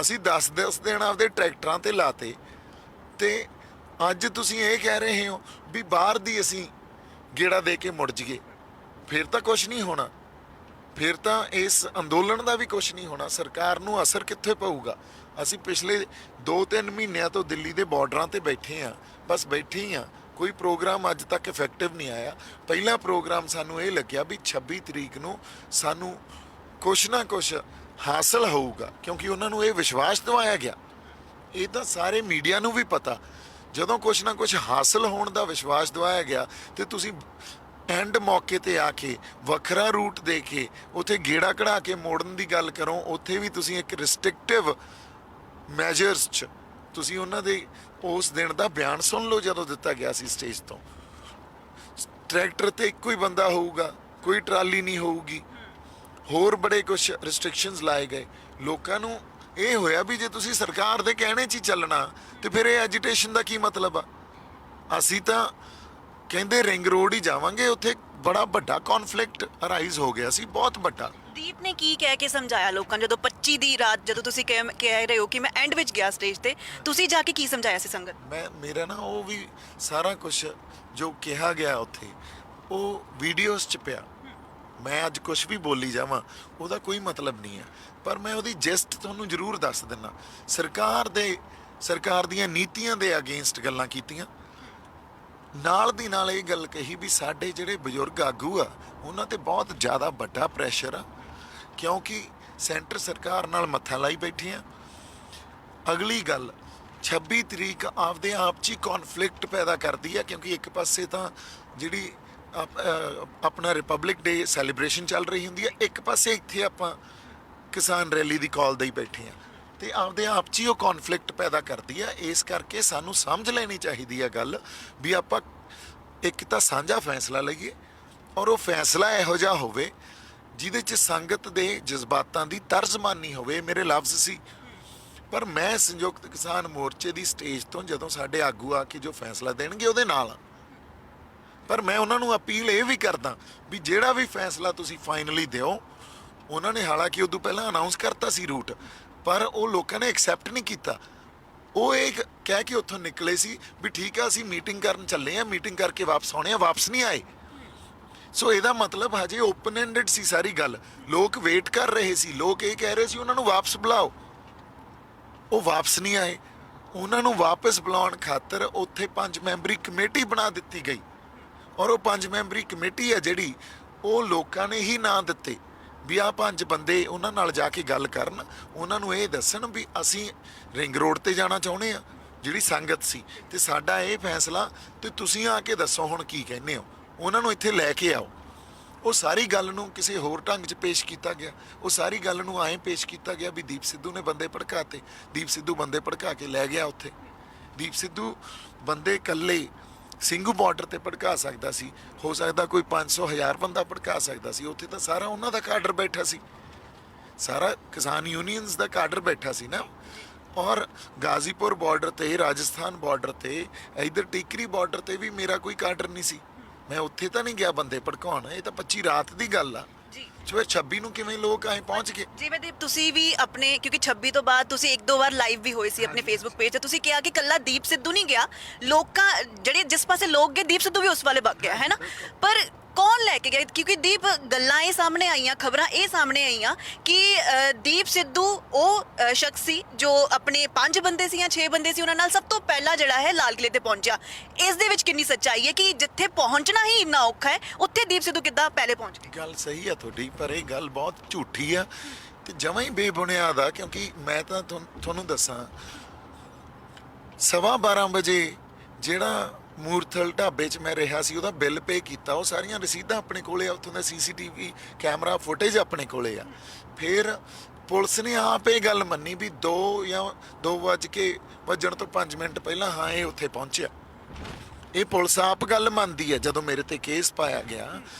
Speaker 2: ਅਸੀਂ 10 ਦਿਨ ਆਪਦੇ ਟਰੈਕਟਰਾਂ ਤੇ ਲਾਤੇ, ਤੇ ਅੱਜ ਤੁਸੀਂ ਇਹ ਕਹਿ ਰਹੇ ਹੋ ਵੀ ਬਾਹਰ ਦੀ ਅਸੀਂ ਗੇੜਾ ਦੇ ਕੇ ਮੁੜ ਜਾਈਏ। ਫਿਰ ਤਾਂ ਕੁਛ ਨਹੀਂ ਹੋਣਾ, ਫਿਰ ਤਾਂ ਇਸ ਅੰਦੋਲਨ ਦਾ ਵੀ ਕੁਛ ਨਹੀਂ ਹੋਣਾ। ਸਰਕਾਰ ਨੂੰ ਅਸਰ ਕਿੱਥੇ ਪਊਗਾ? ਅਸੀਂ ਪਿਛਲੇ 2-3 ਮਹੀਨਿਆਂ ਤੋਂ ਦਿੱਲੀ ਦੇ ਬਾਰਡਰਾਂ ਤੇ ਬੈਠੇ ਆ, ਬਸ ਬੈਠੇ ਹੀ ਆ, ਕੋਈ ਪ੍ਰੋਗਰਾਮ ਅੱਜ ਤੱਕ ਇਫੈਕਟਿਵ ਨਹੀਂ ਆਇਆ। ਪਹਿਲਾ ਪ੍ਰੋਗਰਾਮ ਸਾਨੂੰ ਇਹ ਲੱਗਿਆ ਵੀ 26 ਤਰੀਕ ਨੂੰ ਸਾਨੂੰ ਕੁਛ ਨਾ ਕੁਛ ਹਾਸਲ ਹੋਊਗਾ, ਕਿਉਂਕਿ ਉਹਨਾਂ ਨੂੰ ਇਹ ਵਿਸ਼ਵਾਸ ਦਿਵਾਇਆ ਗਿਆ। ਇਹ ਤਾਂ ਸਾਰੇ ਮੀਡੀਆ ਨੂੰ ਵੀ ਪਤਾ, ਜਦੋਂ ਕੁਛ ਨਾ ਕੁਛ ਹਾਸਲ ਹੋਣ ਦਾ ਵਿਸ਼ਵਾਸ ਦਿਵਾਇਆ ਗਿਆ ਤੇ ਤੁਸੀਂ ਐਂਡ ਮੌਕੇ ਤੇ ਆ ਕੇ ਵੱਖਰਾ ਰੂਟ ਦੇ ਕੇ ਉੱਥੇ ਗੇੜਾ ਕਢਾ ਕੇ ਮੋੜਨ ਦੀ ਗੱਲ ਕਰੋ। ਉੱਥੇ ਵੀ ਤੁਸੀਂ ਇੱਕ ਰਿਸਟ੍ਰਿਕਟਿਵ ਮੈਜਰਸ 'ਚ ਤੁਸੀਂ ਉਹਨਾਂ ਦੇ ਉਸ ਦਿਨ ਦਾ ਬਿਆਨ ਸੁਣ ਲਓ ਜਦੋਂ ਦਿੱਤਾ ਗਿਆ ਸੀ ਸਟੇਜ ਤੋਂ। ਟਰੈਕਟਰ ਤੇ ਇੱਕੋ ਹੀ ਬੰਦਾ ਹੋਊਗਾ, ਕੋਈ ਟਰਾਲੀ ਨਹੀਂ ਹੋਊਗੀ, ਹੋਰ ਬੜੇ ਕੁਝ ਰਿਸਟ੍ਰਿਕਸ਼ਨਸ ਲਾਏ ਗਏ। ਲੋਕਾਂ ਨੂੰ ਇਹ ਹੋਇਆ ਵੀ ਜੇ ਤੁਸੀਂ ਸਰਕਾਰ ਦੇ ਕਹਿਣੇ 'ਚ ਹੀ ਚੱਲਣਾ ਤੇ ਫਿਰ ਇਹ ਐਜੀਟੇਸ਼ਨ ਦਾ ਕੀ ਮਤਲਬ ਆ। ਅਸੀਂ ਤਾਂ ਕਹਿੰਦੇ ਰਿੰਗ ਰੋਡ ਹੀ ਜਾਵਾਂਗੇ, ਉੱਥੇ ਬੜਾ ਵੱਡਾ ਕੌਨਫਲਿਕਟ ਅਰਾਈਜ਼ ਹੋ ਗਿਆ ਸੀ, ਬਹੁਤ ਵੱਡਾ।
Speaker 1: ਦੀਪ ਨੇ ਕੀ ਕਹਿ ਕੇ ਸਮਝਾਇਆ ਲੋਕਾਂ ਨੂੰ ਜਦੋਂ 25 ਦੀ ਰਾਤ, ਜਦੋਂ ਤੁਸੀਂ ਕਹਿ ਰਹੇ ਹੋ ਕਿ ਮੈਂ ਐਂਡ ਵਿੱਚ ਗਿਆ ਸਟੇਜ ਤੇ, ਤੁਸੀਂ ਜਾ ਕੇ ਕੀ ਸਮਝਾਇਆ ਸੀ ਸੰਗਤ?
Speaker 2: ਮੇਰਾ ਨਾ ਉਹ ਵੀ ਸਾਰਾ ਕੁਝ ਜੋ ਕਿਹਾ ਗਿਆ ਉੱਥੇ ਉਹ ਵੀਡੀਓਜ਼ 'ਚ ਪਿਆ। ਮੈਂ ਅੱਜ ਕੁਝ ਵੀ ਬੋਲੀ ਜਾਵਾਂ ਉਹਦਾ ਕੋਈ ਮਤਲਬ ਨਹੀਂ ਹੈ, ਪਰ ਮੈਂ ਉਹਦੀ ਜਸਟ ਤੁਹਾਨੂੰ ਜ਼ਰੂਰ ਦੱਸ ਦਿੰਦਾ। ਸਰਕਾਰ ਦੀਆਂ ਨੀਤੀਆਂ ਦੇ ਅਗੇਂਸਟ ਗੱਲਾਂ ਕੀਤੀਆਂ, ਨਾਲ ਦੀ ਨਾਲ ਇਹ ਗੱਲ ਕਹੀ ਵੀ ਸਾਡੇ ਜਿਹੜੇ ਬਜ਼ੁਰਗ ਆਗੂ ਆ ਉਹਨਾਂ ਤੇ ਬਹੁਤ ਜ਼ਿਆਦਾ ਵੱਡਾ ਪ੍ਰੈਸ਼ਰ ਆ, ਕਿਉਂਕਿ ਸੈਂਟਰ ਸਰਕਾਰ ਨਾਲ ਮੱਥਾ ਲਾਈ ਬੈਠੇ ਆ। ਅਗਲੀ ਗੱਲ 26 ਤਰੀਕ ਆਪਦੇ ਆਪ 'ਚ ਹੀ ਕੌਨਫਲਿਕਟ ਪੈਦਾ ਕਰਦੀ ਹੈ, ਕਿਉਂਕਿ ਇੱਕ ਪਾਸੇ ਤਾਂ ਜਿਹੜੀ ਆਪਣਾ ਰਿਪਬਲਿਕ ਡੇ ਸੈਲੀਬ੍ਰੇਸ਼ਨ ਚੱਲ ਰਹੀ ਹੁੰਦੀ ਹੈ, ਇੱਕ ਪਾਸੇ ਇੱਥੇ ਆਪਾਂ ਕਿਸਾਨ ਰੈਲੀ ਦੀ ਕਾਲ ਦੇਈ ਬੈਠੇ ਆ, ਤੇ ਆਪਦੇ ਆਪ 'ਚ ਹੀ ਉਹ ਕੌਨਫਲਿਕਟ ਪੈਦਾ ਕਰਦੀ ਹੈ। ਇਸ ਕਰਕੇ ਸਾਨੂੰ ਸਮਝ ਲੈਣੀ ਚਾਹੀਦੀ ਹੈ ਗੱਲ ਵੀ ਆਪਾਂ ਇੱਕ ਤਾਂ ਸਾਂਝਾ ਫੈਸਲਾ ਲਈਏ, ਔਰ ਉਹ ਫੈਸਲਾ ਇਹੋ ਜਿਹਾ ਹੋਵੇ ਜਿਹਦੇ 'ਚ ਸੰਗਤ ਦੇ ਜਜ਼ਬਾਤਾਂ ਦੀ ਤਰਜਮਾਨੀ ਹੋਵੇ। ਮੇਰੇ ਲਫ਼ਜ਼ ਸੀ, ਪਰ ਮੈਂ ਸੰਯੁਕਤ ਕਿਸਾਨ ਮੋਰਚੇ ਦੀ ਸਟੇਜ ਤੋਂ ਜਦੋਂ ਸਾਡੇ ਆਗੂ ਆ ਕੇ ਜੋ ਫੈਸਲਾ ਦੇਣਗੇ ਉਹਦੇ ਨਾਲ ਆ। ਪਰ ਮੈਂ ਉਹਨਾਂ ਨੂੰ ਅਪੀਲ ਇਹ ਵੀ ਕਰਦਾ ਵੀ ਜਿਹੜਾ ਵੀ ਫੈਸਲਾ ਤੁਸੀਂ ਫਾਈਨਲੀ ਦਿਓ, ਉਹਨਾਂ ਨੇ ਹਾਲਾਂਕਿ ਉਦੋਂ ਪਹਿਲਾਂ ਅਨਾਉਂਸ ਕਰਤਾ ਸੀ ਰੂਟ, ਪਰ ਉਹ ਲੋਕਾਂ ਨੇ ਐਕਸੈਪਟ ਨਹੀਂ ਕੀਤਾ। ਉਹ ਇਹ ਕਹਿ ਕੇ ਉੱਥੋਂ ਨਿਕਲੇ ਸੀ ਵੀ ਠੀਕ ਆ ਅਸੀਂ ਮੀਟਿੰਗ ਕਰਨ ਚੱਲੇ ਆ, ਮੀਟਿੰਗ ਕਰਕੇ ਵਾਪਸ ਆਉਣੇ ਆ, ਵਾਪਸ ਨਹੀਂ ਆਏ। ਸੋ ਇਹਦਾ ਮਤਲਬ ਹਜੇ ਓਪਨ ਐਂਡਡ ਸੀ ਸਾਰੀ ਗੱਲ, ਲੋਕ ਵੇਟ ਕਰ ਰਹੇ ਸੀ, ਲੋਕ ਇਹ ਕਹਿ ਰਹੇ ਸੀ ਉਹਨਾਂ ਨੂੰ ਵਾਪਸ ਬੁਲਾਓ, ਉਹ ਵਾਪਸ ਨਹੀਂ ਆਏ। ਉਹਨਾਂ ਨੂੰ ਵਾਪਸ ਬੁਲਾਉਣ ਖਾਤਰ ਉੱਥੇ 5 ਮੈਂਬਰੀ ਕਮੇਟੀ ਬਣਾ ਦਿੱਤੀ ਗਈ, ਔਰ ਉਹ 5 ਮੈਂਬਰੀ ਕਮੇਟੀ ਹੈ ਜਿਹੜੀ ਉਹ ਲੋਕਾਂ ਨੇ ਹੀ ਨਾਂ ਦਿੱਤੇ ਵੀ ਆਹ 5 ਬੰਦੇ ਉਹਨਾਂ ਨਾਲ ਜਾ ਕੇ ਗੱਲ ਕਰਨ, ਉਹਨਾਂ ਨੂੰ ਇਹ ਦੱਸਣ ਵੀ ਅਸੀਂ ਰਿੰਗ ਰੋਡ ਤੇ ਜਾਣਾ ਚਾਹੁੰਦੇ ਆ ਜਿਹੜੀ ਸੰਗਤ ਸੀ, ਤੇ ਸਾਡਾ ਇਹ ਫੈਸਲਾ ਤੇ ਤੁਸੀਂ ਆ ਕੇ ਦੱਸੋ ਹੁਣ ਕੀ ਕਹਿੰਦੇ ਹੋ। ਉਹਨਾਂ ਨੂੰ ਇੱਥੇ ਲੈ ਕੇ ਆਓ। ਉਹ ਸਾਰੀ ਗੱਲ ਨੂੰ ਕਿਸੇ ਹੋਰ ਢੰਗ 'ਚ ਪੇਸ਼ ਕੀਤਾ ਗਿਆ। ਉਹ ਸਾਰੀ ਗੱਲ ਨੂੰ ਐਂ ਪੇਸ਼ ਕੀਤਾ ਗਿਆ ਵੀ ਦੀਪ ਸਿੱਧੂ ਨੇ ਬੰਦੇ ਭੜਕਾਤੇ, ਦੀਪ ਸਿੱਧੂ ਬੰਦੇ ਭੜਕਾ ਕੇ ਲੈ ਗਿਆ ਉੱਥੇ। ਦੀਪ ਸਿੱਧੂ ਬੰਦੇ ਇਕੱਲੇ ਸਿੰਘੂ ਬਾਰਡਰ ਤੇ ਭੜਕਾ ਸਕਦਾ ਸੀ, ਹੋ ਸਕਦਾ ਕੋਈ 500,000 ਬੰਦਾ ਭੜਕਾ ਸਕਦਾ ਸੀ। ਉੱਥੇ ਤਾਂ ਸਾਰਾ ਉਹਨਾਂ ਦਾ ਕਾਡਰ ਬੈਠਾ ਸੀ, ਸਾਰਾ ਕਿਸਾਨ ਯੂਨੀਅਨਸ ਦਾ ਕਾਡਰ ਬੈਠਾ ਸੀ ਨਾ। ਔਰ ਗਾਜ਼ੀਪੁਰ ਬਾਰਡਰ ਤੇ, ਰਾਜਸਥਾਨ ਬਾਰਡਰ ਤੇ, ਇੱਧਰ ਟਿਕਰੀ ਬਾਰਡਰ ਤੇ ਵੀ ਮੇਰਾ ਕੋਈ ਕਾਡਰ ਨਹੀਂ ਸੀ। ਮੈਂ ਉੱਥੇ ਤਾਂ ਨਹੀਂ ਗਿਆ ਬੰਦੇ ਭੜਕਾਉਣ, ਇਹ ਤਾਂ 25 ਰਾਤ ਦੀ ਗੱਲ ਆ ਜੀ। ਫਿਰ 26 ਨੂੰ ਕਿਵੇਂ ਲੋਕ ਆਏ ਪਹੁੰਚ ਗਏ।
Speaker 1: ਜਿਵੇਂ ਦੀਪ ਤੁਸੀਂ ਵੀ ਆਪਣੇ, ਕਿਉਂਕਿ 26 ਤੋਂ ਬਾਅਦ ਤੁਸੀਂ 1-2 ਵਾਰ ਲਾਈਵ ਵੀ ਹੋਏ ਸੀ ਆਪਣੇ ਫੇਸਬੁੱਕ ਪੇਜ ਤੇ, ਤੁਸੀਂ ਕਿਹਾ ਕਿ ਕੱਲਾ ਦੀਪ ਸਿੱਧੂ ਨਹੀਂ ਗਿਆ, ਲੋਕਾਂ ਜਿਹੜੇ ਜਿਸ ਪਾਸੇ ਲੋਕ ਗਏ ਦੀਪ ਸਿੱਧੂ ਵੀ ਉਸ ਵਾਲੇ ਵਗ ਗਿਆ ਹੈ ਨਾ। ਪਰ ਕੌਣ ਲੈ ਕੇ ਗਿਆ? ਕਿਉਂਕਿ ਦੀਪ ਗੱਲਾਂ ਇਹ ਸਾਹਮਣੇ ਆਈਆਂ, ਖਬਰਾਂ ਇਹ ਸਾਹਮਣੇ ਆਈਆਂ ਕਿ ਦੀਪ ਸਿੱਧੂ ਉਹ ਸ਼ਖਸ ਸੀ ਜੋ ਆਪਣੇ 5 ਬੰਦੇ ਸੀ ਜਾਂ 6 ਬੰਦੇ ਸੀ ਉਹਨਾਂ ਨਾਲ ਸਭ ਤੋਂ ਪਹਿਲਾਂ ਜਿਹੜਾ ਹੈ ਲਾਲ ਕਿਲੇ ਤੇ ਪਹੁੰਚਿਆ। ਇਸ ਦੇ ਵਿੱਚ ਕਿੰਨੀ ਸੱਚਾਈ ਹੈ ਕਿ ਜਿੱਥੇ ਪਹੁੰਚਣਾ ਹੀ ਇੰਨਾ ਔਖਾ ਹੈ ਉੱਥੇ ਦੀਪ ਸਿੱਧੂ ਕਿੱਦਾਂ ਪਹਿਲੇ ਪਹੁੰਚ ਗਏ?
Speaker 2: ਗੱਲ ਸਹੀ ਆ ਤੁਹਾਡੀ, ਪਰ ਇਹ ਗੱਲ ਬਹੁਤ ਝੂਠੀ ਆ ਤੇ ਜਮਾਂ ਹੀ ਬੇਬੁਨਿਆਦ ਆ। ਕਿਉਂਕਿ ਮੈਂ ਤਾਂ ਤੁਹਾਨੂੰ ਦੱਸਾਂ 12:15 ਵਜੇ ਜਿਹੜਾ ਮੂਰਥਲ ਢਾਬੇ 'ਚ ਮੈਂ ਰਿਹਾ ਸੀ ਉਹਦਾ ਬਿੱਲ ਪੇ ਕੀਤਾ, ਉਹ ਸਾਰੀਆਂ ਰਸੀਦਾਂ ਆਪਣੇ ਕੋਲੇ ਆ, ਉੱਥੋਂ ਦਾ CCTV ਕੈਮਰਾ ਫੁਟੇਜ ਆਪਣੇ ਕੋਲੇ ਆ। ਫਿਰ ਪੁਲਿਸ ਨੇ ਆਪ ਇਹ ਗੱਲ ਮੰਨੀ ਵੀ 2 ਜਾਂ 2 ਵੱਜਣ ਤੋਂ 5 ਮਿੰਟ ਪਹਿਲਾਂ ਹਾਂ ਇਹ ਉੱਥੇ ਪਹੁੰਚਿਆ। ਇਹ ਪੁਲਿਸ ਆਪ ਗੱਲ ਮੰਨਦੀ ਹੈ। ਜਦੋਂ ਮੇਰੇ ਤੇ ਕੇਸ ਪਾਇਆ ਗਿਆ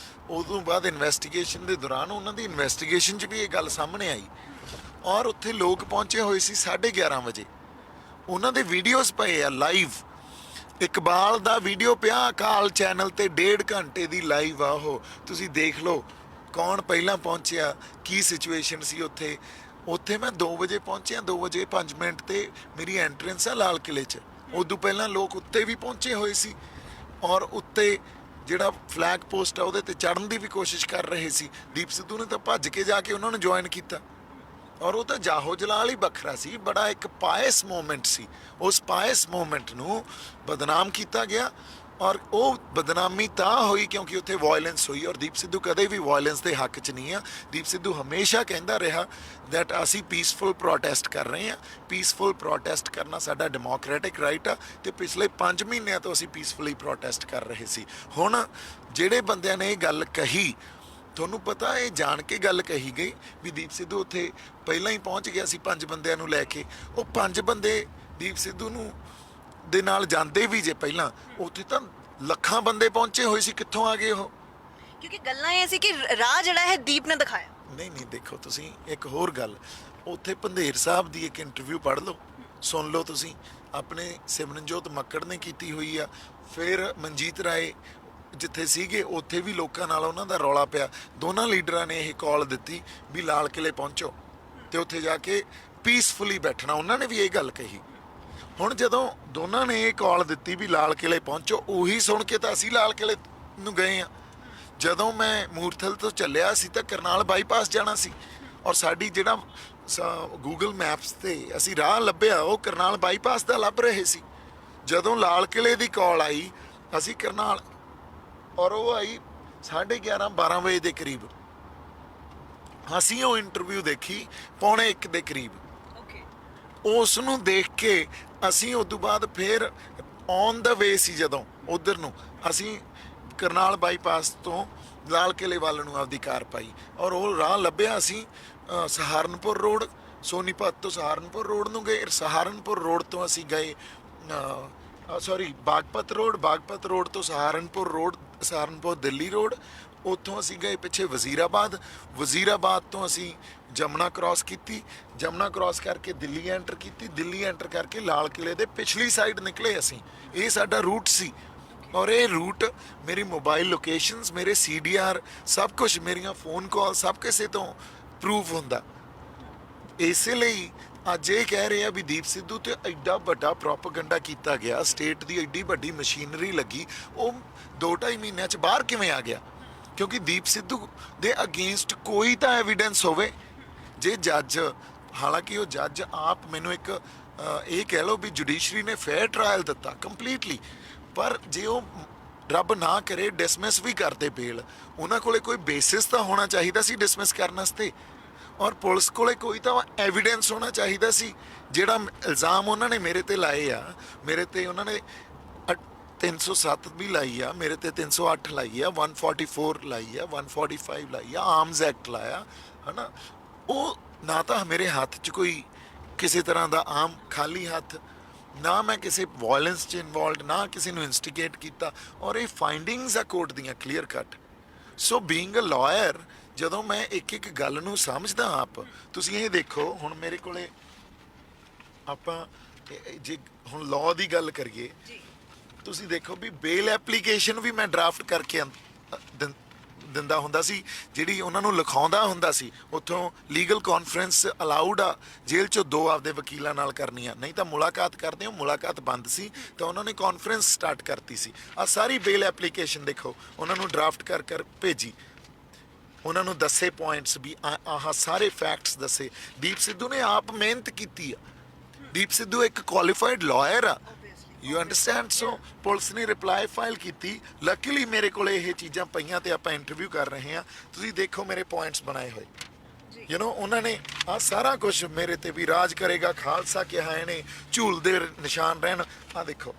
Speaker 2: ਉਦੋਂ ਬਾਅਦ ਇਨਵੈਸਟੀਗੇਸ਼ਨ ਦੇ ਦੌਰਾਨ ਉਹਨਾਂ ਦੀ ਇਨਵੈਸਟੀਗੇਸ਼ਨ 'ਚ ਵੀ ਇਹ ਗੱਲ ਸਾਹਮਣੇ ਆਈ। ਔਰ ਉੱਥੇ ਲੋਕ ਪਹੁੰਚੇ ਹੋਏ ਸੀ 11:30 ਵਜੇ, ਉਹਨਾਂ ਦੇ ਵੀਡੀਓਜ਼ ਪਏ ਆ ਲਾਈਵ। ਇਕਬਾਲ ਦਾ ਵੀਡੀਓ ਪਿਆ ਅਕਾਲ ਚੈਨਲ ਤੇ 1.5 ਘੰਟੇ ਦੀ ਲਾਈਵ ਆ, ਉਹ ਤੁਸੀਂ ਦੇਖ ਲਓ ਕੌਣ ਪਹਿਲਾਂ ਪਹੁੰਚਿਆ, ਕੀ ਸਿਚੁਏਸ਼ਨ ਸੀ ਉੱਥੇ। ਉੱਥੇ ਮੈਂ 2 ਵਜੇ ਪਹੁੰਚਿਆ, 2 ਵਜੇ 5 ਮਿੰਟ ਤੇ ਮੇਰੀ ਐਂਟਰੈਂਸ ਆ ਲਾਲ ਕਿਲੇ 'ਚ। ਉਦੋਂ ਪਹਿਲਾਂ ਲੋਕ ਉੱਤੇ ਵੀ ਪਹੁੰਚੇ ਹੋਏ ਸੀ, ਔਰ ਉੱਤੇ ਜਿਹੜਾ ਫਲੈਗ ਪੋਸਟ ਆ ਉਹਦੇ ਤੇ ਚੜ੍ਹਨ ਦੀ ਵੀ ਕੋਸ਼ਿਸ਼ ਕਰ ਰਹੇ ਸੀ। ਦੀਪ ਸਿੱਧੂ ਨੇ ਤਾਂ ਭੱਜ ਕੇ ਜਾ ਕੇ ਉਹਨਾਂ ਨੂੰ ਜੁਆਇਨ ਕੀਤਾ, ਔਰ ਉਹ ਤਾਂ ਜਾਹੋ ਜਲਾਲ ਹੀ ਵੱਖਰਾ ਸੀ। ਬੜਾ ਇੱਕ ਪਾਇਸ ਮੂਮੈਂਟ ਸੀ। ਉਸ ਪਾਇਸ ਮੂਮੈਂਟ ਨੂੰ ਬਦਨਾਮ ਕੀਤਾ ਗਿਆ, ਔਰ ਉਹ ਬਦਨਾਮੀ ਤਾਂ ਹੋਈ ਕਿਉਂਕਿ ਉੱਥੇ ਵਾਇਲੈਂਸ ਹੋਈ। ਔਰ ਦੀਪ ਸਿੱਧੂ ਕਦੇ ਵੀ ਵਾਇਲੈਂਸ ਦੇ ਹੱਕ 'ਚ ਨਹੀਂ ਆ। ਦੀਪ ਸਿੱਧੂ ਹਮੇਸ਼ਾ ਕਹਿੰਦਾ ਰਿਹਾ ਦੈਟ ਅਸੀਂ ਪੀਸਫੁਲ ਪ੍ਰੋਟੈਸਟ ਕਰ ਰਹੇ ਹਾਂ, ਪੀਸਫੁਲ ਪ੍ਰੋਟੈਸਟ ਕਰਨਾ ਸਾਡਾ ਡੈਮੋਕ੍ਰੈਟਿਕ ਰਾਈਟ ਆ, ਤੇ ਪਿਛਲੇ 5 ਮਹੀਨਿਆਂ ਤੋਂ ਅਸੀਂ ਪੀਸਫੁਲੀ ਪ੍ਰੋਟੈਸਟ ਕਰ ਰਹੇ ਸੀ। ਹੁਣ ਜਿਹੜੇ ਬੰਦਿਆਂ ਨੇ ਇਹ ਗੱਲ ਕਹੀ, ਤੁਹਾਨੂੰ ਪਤਾ ਇਹ ਜਾਣ ਕੇ ਗੱਲ ਕਹੀ ਗਈ ਵੀ ਦੀਪ ਸਿੱਧੂ ਉੱਥੇ ਪਹਿਲਾਂ ਹੀ ਪਹੁੰਚ ਗਿਆ ਸੀ 5 ਬੰਦਿਆਂ ਨੂੰ ਲੈ ਕੇ। ਉਹ 5 ਬੰਦੇ ਦੀਪ ਸਿੱਧੂ ਨੂੰ ਦੇ ਨਾਲ ਜਾਂਦੇ ਵੀ ਜੇ ਪਹਿਲਾਂ, ਉੱਥੇ ਤਾਂ ਲੱਖਾਂ ਬੰਦੇ ਪਹੁੰਚੇ ਹੋਏ ਸੀ, ਕਿੱਥੋਂ ਆ ਗਏ ਉਹ?
Speaker 1: ਕਿਉਂਕਿ ਗੱਲਾਂ ਇਹ ਸੀ ਕਿ ਰਾਹ ਜਿਹੜਾ ਹੈ ਦੀਪ ਨੇ ਦਿਖਾਇਆ।
Speaker 2: ਨਹੀਂ ਨਹੀਂ, ਦੇਖੋ ਤੁਸੀਂ ਇੱਕ ਹੋਰ ਗੱਲ, ਉੱਥੇ ਪੰਧੇਰ ਸਾਹਿਬ ਦੀ ਇੱਕ ਇੰਟਰਵਿਊ ਪੜ੍ਹ ਲਓ, ਸੁਣ ਲਓ ਤੁਸੀਂ, ਆਪਣੇ ਸਿਮਰਨਜੋਤ ਮੱਕੜ ਨੇ ਕੀਤੀ ਹੋਈ ਆ। ਫਿਰ ਮਨਜੀਤ ਰਾਏ ਜਿੱਥੇ ਸੀਗੇ ਉੱਥੇ ਵੀ ਲੋਕਾਂ ਨਾਲ ਉਹਨਾਂ ਦਾ ਰੌਲਾ ਪਿਆ, ਦੋਨਾਂ ਲੀਡਰਾਂ ਨੇ ਇਹ ਕਾਲ ਦਿੱਤੀ ਵੀ ਲਾਲ ਕਿਲੇ ਪਹੁੰਚੋ ਤੇ ਉੱਥੇ ਜਾ ਕੇ ਪੀਸਫੁਲੀ ਬੈਠਣਾ, ਉਹਨਾਂ ਨੇ ਵੀ ਇਹ ਗੱਲ ਕਹੀ। ਹੁਣ ਜਦੋਂ ਦੋਨਾਂ ਨੇ ਇਹ ਕਾਲ ਦਿੱਤੀ ਵੀ ਲਾਲ ਕਿਲੇ ਪਹੁੰਚੋ, ਉਹੀ ਸੁਣ ਕੇ ਤਾਂ ਅਸੀਂ ਲਾਲ ਕਿਲੇ ਨੂੰ ਗਏ ਆ। ਜਦੋਂ ਮੈਂ ਮੂਰਥਲ ਤੋਂ ਚੱਲਿਆ ਸੀ ਤਾਂ ਕਰਨਾਲ ਬਾਈਪਾਸ ਜਾਣਾ ਸੀ, ਔਰ ਸਾਡੀ ਜਿਹੜਾ ਗੂਗਲ ਮੈਪਸ ਤੇ ਅਸੀਂ ਰਾਹ ਲੱਭਿਆ ਉਹ ਕਰਨਾਲ ਬਾਈਪਾਸ ਦਾ ਲੱਭ ਰਹੇ ਸੀ। ਜਦੋਂ ਲਾਲ ਕਿਲੇ ਦੀ ਕਾਲ ਆਈ ਅਸੀਂ ਕਰਨਾਲ, ਔਰ ਉਹ ਆਈ 11:30 12 ਵਜੇ ਦੇ ਕਰੀਬ, ਅਸੀਂ ਉਹ ਇੰਟਰਵਿਊ ਦੇਖੀ 1:45 ਦੇ ਕਰੀਬ। ਉਸ ਨੂੰ ਦੇਖ ਕੇ ਅਸੀਂ ਉਸ ਤੋਂ ਬਾਅਦ ਫਿਰ ਔਨ ਦਾ ਵੇ ਸੀ, ਜਦੋਂ ਉਧਰ ਨੂੰ ਅਸੀਂ ਕਰਨਾਲ ਬਾਈਪਾਸ ਤੋਂ ਲਾਲ ਕਿਲੇ ਵੱਲ ਨੂੰ ਆਪਦੀ ਕਾਰ ਪਾਈ, ਔਰ ਉਹ ਰਾਹ ਲੱਭਿਆ ਅਸੀਂ ਸਹਾਰਨਪੁਰ ਰੋਡ, ਸੋਨੀਪਤ ਤੋਂ ਸਹਾਰਨਪੁਰ ਰੋਡ ਨੂੰ ਗਏ। ਸਹਾਰਨਪੁਰ ਰੋਡ ਤੋਂ ਅਸੀਂ ਗਏ ਬਾਗਪਤ ਰੋਡ ਤੋਂ ਸਹਾਰਨਪੁਰ ਰੋਡ, ਸਹਾਰਨਪੁਰ ਦਿੱਲੀ ਰੋਡ, ਉੱਥੋਂ ਅਸੀਂ ਗਏ ਪਿੱਛੇ ਵਜ਼ੀਰਾਬਾਦ ਤੋਂ ਅਸੀਂ ਜਮਨਾ ਕ੍ਰਾਸ ਕੀਤੀ, ਜਮਨਾ ਕ੍ਰਾਸ ਕਰਕੇ ਦਿੱਲੀ ਐਂਟਰ ਕੀਤੀ, ਦਿੱਲੀ ਐਂਟਰ ਕਰਕੇ ਲਾਲ ਕਿਲੇ ਦੇ ਪਿਛਲੀ ਸਾਈਡ ਨਿਕਲੇ ਅਸੀਂ। ਇਹ ਸਾਡਾ ਰੂਟ ਸੀ, ਔਰ ਇਹ ਰੂਟ ਮੇਰੀ ਮੋਬਾਈਲ ਲੋਕੇਸ਼ਨਸ, ਮੇਰੇ CDR, ਸਭ ਕੁਝ, ਮੇਰੀਆਂ ਫੋਨ ਕਾਲ, ਸਭ ਕਿਸੇ ਤੋਂ ਪ੍ਰੂਫ ਹੁੰਦਾ। ਇਸੇ ਲਈ ਅੱਜ ਇਹ ਕਹਿ ਰਹੇ ਆ ਵੀ ਦੀਪ ਸਿੱਧੂ ਤੇ ਐਡਾ ਵੱਡਾ ਪ੍ਰੋਪੇਗੈਂਡਾ ਕੀਤਾ ਗਿਆ, ਸਟੇਟ ਦੀ ਐਡੀ ਵੱਡੀ ਮਸ਼ੀਨਰੀ ਲੱਗੀ, ਉਹ 2-2.5 ਮਹੀਨਿਆਂ 'ਚ ਬਾਹਰ ਕਿਵੇਂ ਆ ਗਿਆ? ਕਿਉਂਕਿ ਦੀਪ ਸਿੱਧੂ ਦੇ ਅਗੇਂਸਟ ਕੋਈ ਤਾਂ ਐਵੀਡੈਂਸ ਹੋਵੇ। ਜੇ ਜੱਜ, ਹਾਲਾਂਕਿ ਉਹ ਜੱਜ ਆਪ ਮੈਨੂੰ ਇੱਕ ਇਹ ਕਹਿ ਲਓ ਵੀ ਜੁਡੀਸ਼ਰੀ ਨੇ ਫੇਅਰ ਟ੍ਰਾਇਲ ਦਿੱਤਾ ਕੰਪਲੀਟਲੀ, ਪਰ ਜੇ ਉਹ ਰੱਬ ਨਾ ਕਰੇ ਡਿਸਮਿਸ ਵੀ ਕਰਦੇ ਬੇਲ, ਉਹਨਾਂ ਕੋਲੇ ਕੋਈ ਬੇਸਿਸ ਤਾਂ ਹੋਣਾ ਚਾਹੀਦਾ ਸੀ ਡਿਸਮਿਸ ਕਰਨ ਵਾਸਤੇ, ਔਰ ਪੁਲਿਸ ਕੋਲੇ ਕੋਈ ਤਾਂ ਐਵੀਡੈਂਸ ਹੋਣਾ ਚਾਹੀਦਾ ਸੀ। ਜਿਹੜਾ ਇਲਜ਼ਾਮ ਉਹਨਾਂ ਨੇ ਮੇਰੇ ਤੇ ਲਾਏ ਆ, ਮੇਰੇ ਤੇ ਉਹਨਾਂ ਨੇ 307 ਵੀ ਲਾਈ ਆ, ਮੇਰੇ ਤੇ 308 ਲਾਈ ਆ, 144 ਲਾਈ ਆ, 145 ਲਾਈ ਆ, ਆਰਮਸ ਐਕਟ ਲਾਇਆ, ਹਨਾ। ਉਹ ਨਾ ਤਾਂ ਮੇਰੇ ਹੱਥ 'ਚ ਕੋਈ ਕਿਸੇ ਤਰ੍ਹਾਂ ਦਾ ਆਮ ਖਾਲੀ ਹੱਥ, ਨਾ ਮੈਂ ਕਿਸੇ ਵਾਇਲੈਂਸ 'ਚ ਇਨਵੋਲਵਡ, ਨਾ ਕਿਸੇ ਨੂੰ ਇਨਸਟੀਗੇਟ ਕੀਤਾ, ਔਰ ਇਹ ਫਾਈਂਡਿੰਗਸ ਆ ਕੋਰਟ ਦੀਆਂ clear cut. So being a lawyer, ਜਦੋਂ ਮੈਂ ਇੱਕ ਇੱਕ ਗੱਲ ਨੂੰ ਸਮਝਦਾ ਆਪ, ਤੁਸੀਂ ਇਹ ਦੇਖੋ ਹੁਣ ਮੇਰੇ ਕੋਲੇ, ਆਪਾਂ ਜੇ ਹੁਣ ਲਾਅ ਦੀ ਗੱਲ ਕਰੀਏ, ਤੁਸੀਂ ਦੇਖੋ ਵੀ ਬੇਲ ਐਪਲੀਕੇਸ਼ਨ ਵੀ ਮੈਂ ਡਰਾਫਟ ਕਰਕੇ ਦਿੰਦਾ ਹੁੰਦਾ ਸੀ, ਜਿਹੜੀ ਉਹਨਾਂ ਨੂੰ ਲਿਖਾਉਂਦਾ ਹੁੰਦਾ ਸੀ। ਉੱਥੋਂ ਲੀਗਲ ਕਾਨਫਰੰਸ ਅਲਾਉਡ ਆ ਜੇਲ੍ਹ 'ਚੋਂ 2 ਆਪਦੇ ਵਕੀਲਾਂ ਨਾਲ ਕਰਨੀਆਂ, ਨਹੀਂ ਤਾਂ ਮੁਲਾਕਾਤ ਕਰਦੇ ਹੋ, ਮੁਲਾਕਾਤ ਬੰਦ ਸੀ, ਤਾਂ ਉਹਨਾਂ ਨੇ ਕਾਨਫਰੰਸ ਸਟਾਰਟ ਕਰਤੀ ਸੀ। ਆ ਸਾਰੀ ਬੇਲ ਐਪਲੀਕੇਸ਼ਨ ਦੇਖੋ, ਉਹਨਾਂ ਨੂੰ ਡਰਾਫਟ ਕਰ ਭੇਜੀ, ਉਹਨਾਂ ਨੂੰ ਦੱਸੇ ਪੁਆਇੰਟਸ ਵੀ ਆਹ ਸਾਰੇ ਫੈਕਟਸ ਦੱਸੇ। ਦੀਪ ਸਿੱਧੂ ਨੇ ਆਪ ਮਿਹਨਤ ਕੀਤੀ ਆ, ਦੀਪ ਸਿੱਧੂ ਇੱਕ ਕੁਆਲੀਫਾਈਡ ਲਾਇਰ ਆ, ਯੂ ਅੰਡਰਸਟੈਂਡ। ਸੋ ਪੁਲਿਸ ਨੇ ਰਿਪਲਾਈ ਫਾਈਲ ਕੀਤੀ, ਲੱਕੀਲੀ ਮੇਰੇ ਕੋਲ ਇਹ ਚੀਜ਼ਾਂ ਪਈਆਂ ਤੇ ਆਪਾਂ ਇੰਟਰਵਿਊ ਕਰ ਰਹੇ ਹਾਂ। ਤੁਸੀਂ ਦੇਖੋ ਮੇਰੇ ਪੁਆਇੰਟਸ ਬਣਾਏ ਹੋਏ, ਯੂ نو, ਉਹਨਾਂ ਨੇ ਆ ਸਾਰਾ ਕੁਝ ਮੇਰੇ ਤੇ ਵੀ ਰਾਜ ਕਰੇਗਾ ਖਾਲਸਾ ਕਿਹਾ, ਇਹਨੇ ਝੂਲਦੇ ਨਿਸ਼ਾਨ ਰਹਿਣ, ਆ ਦੇਖੋ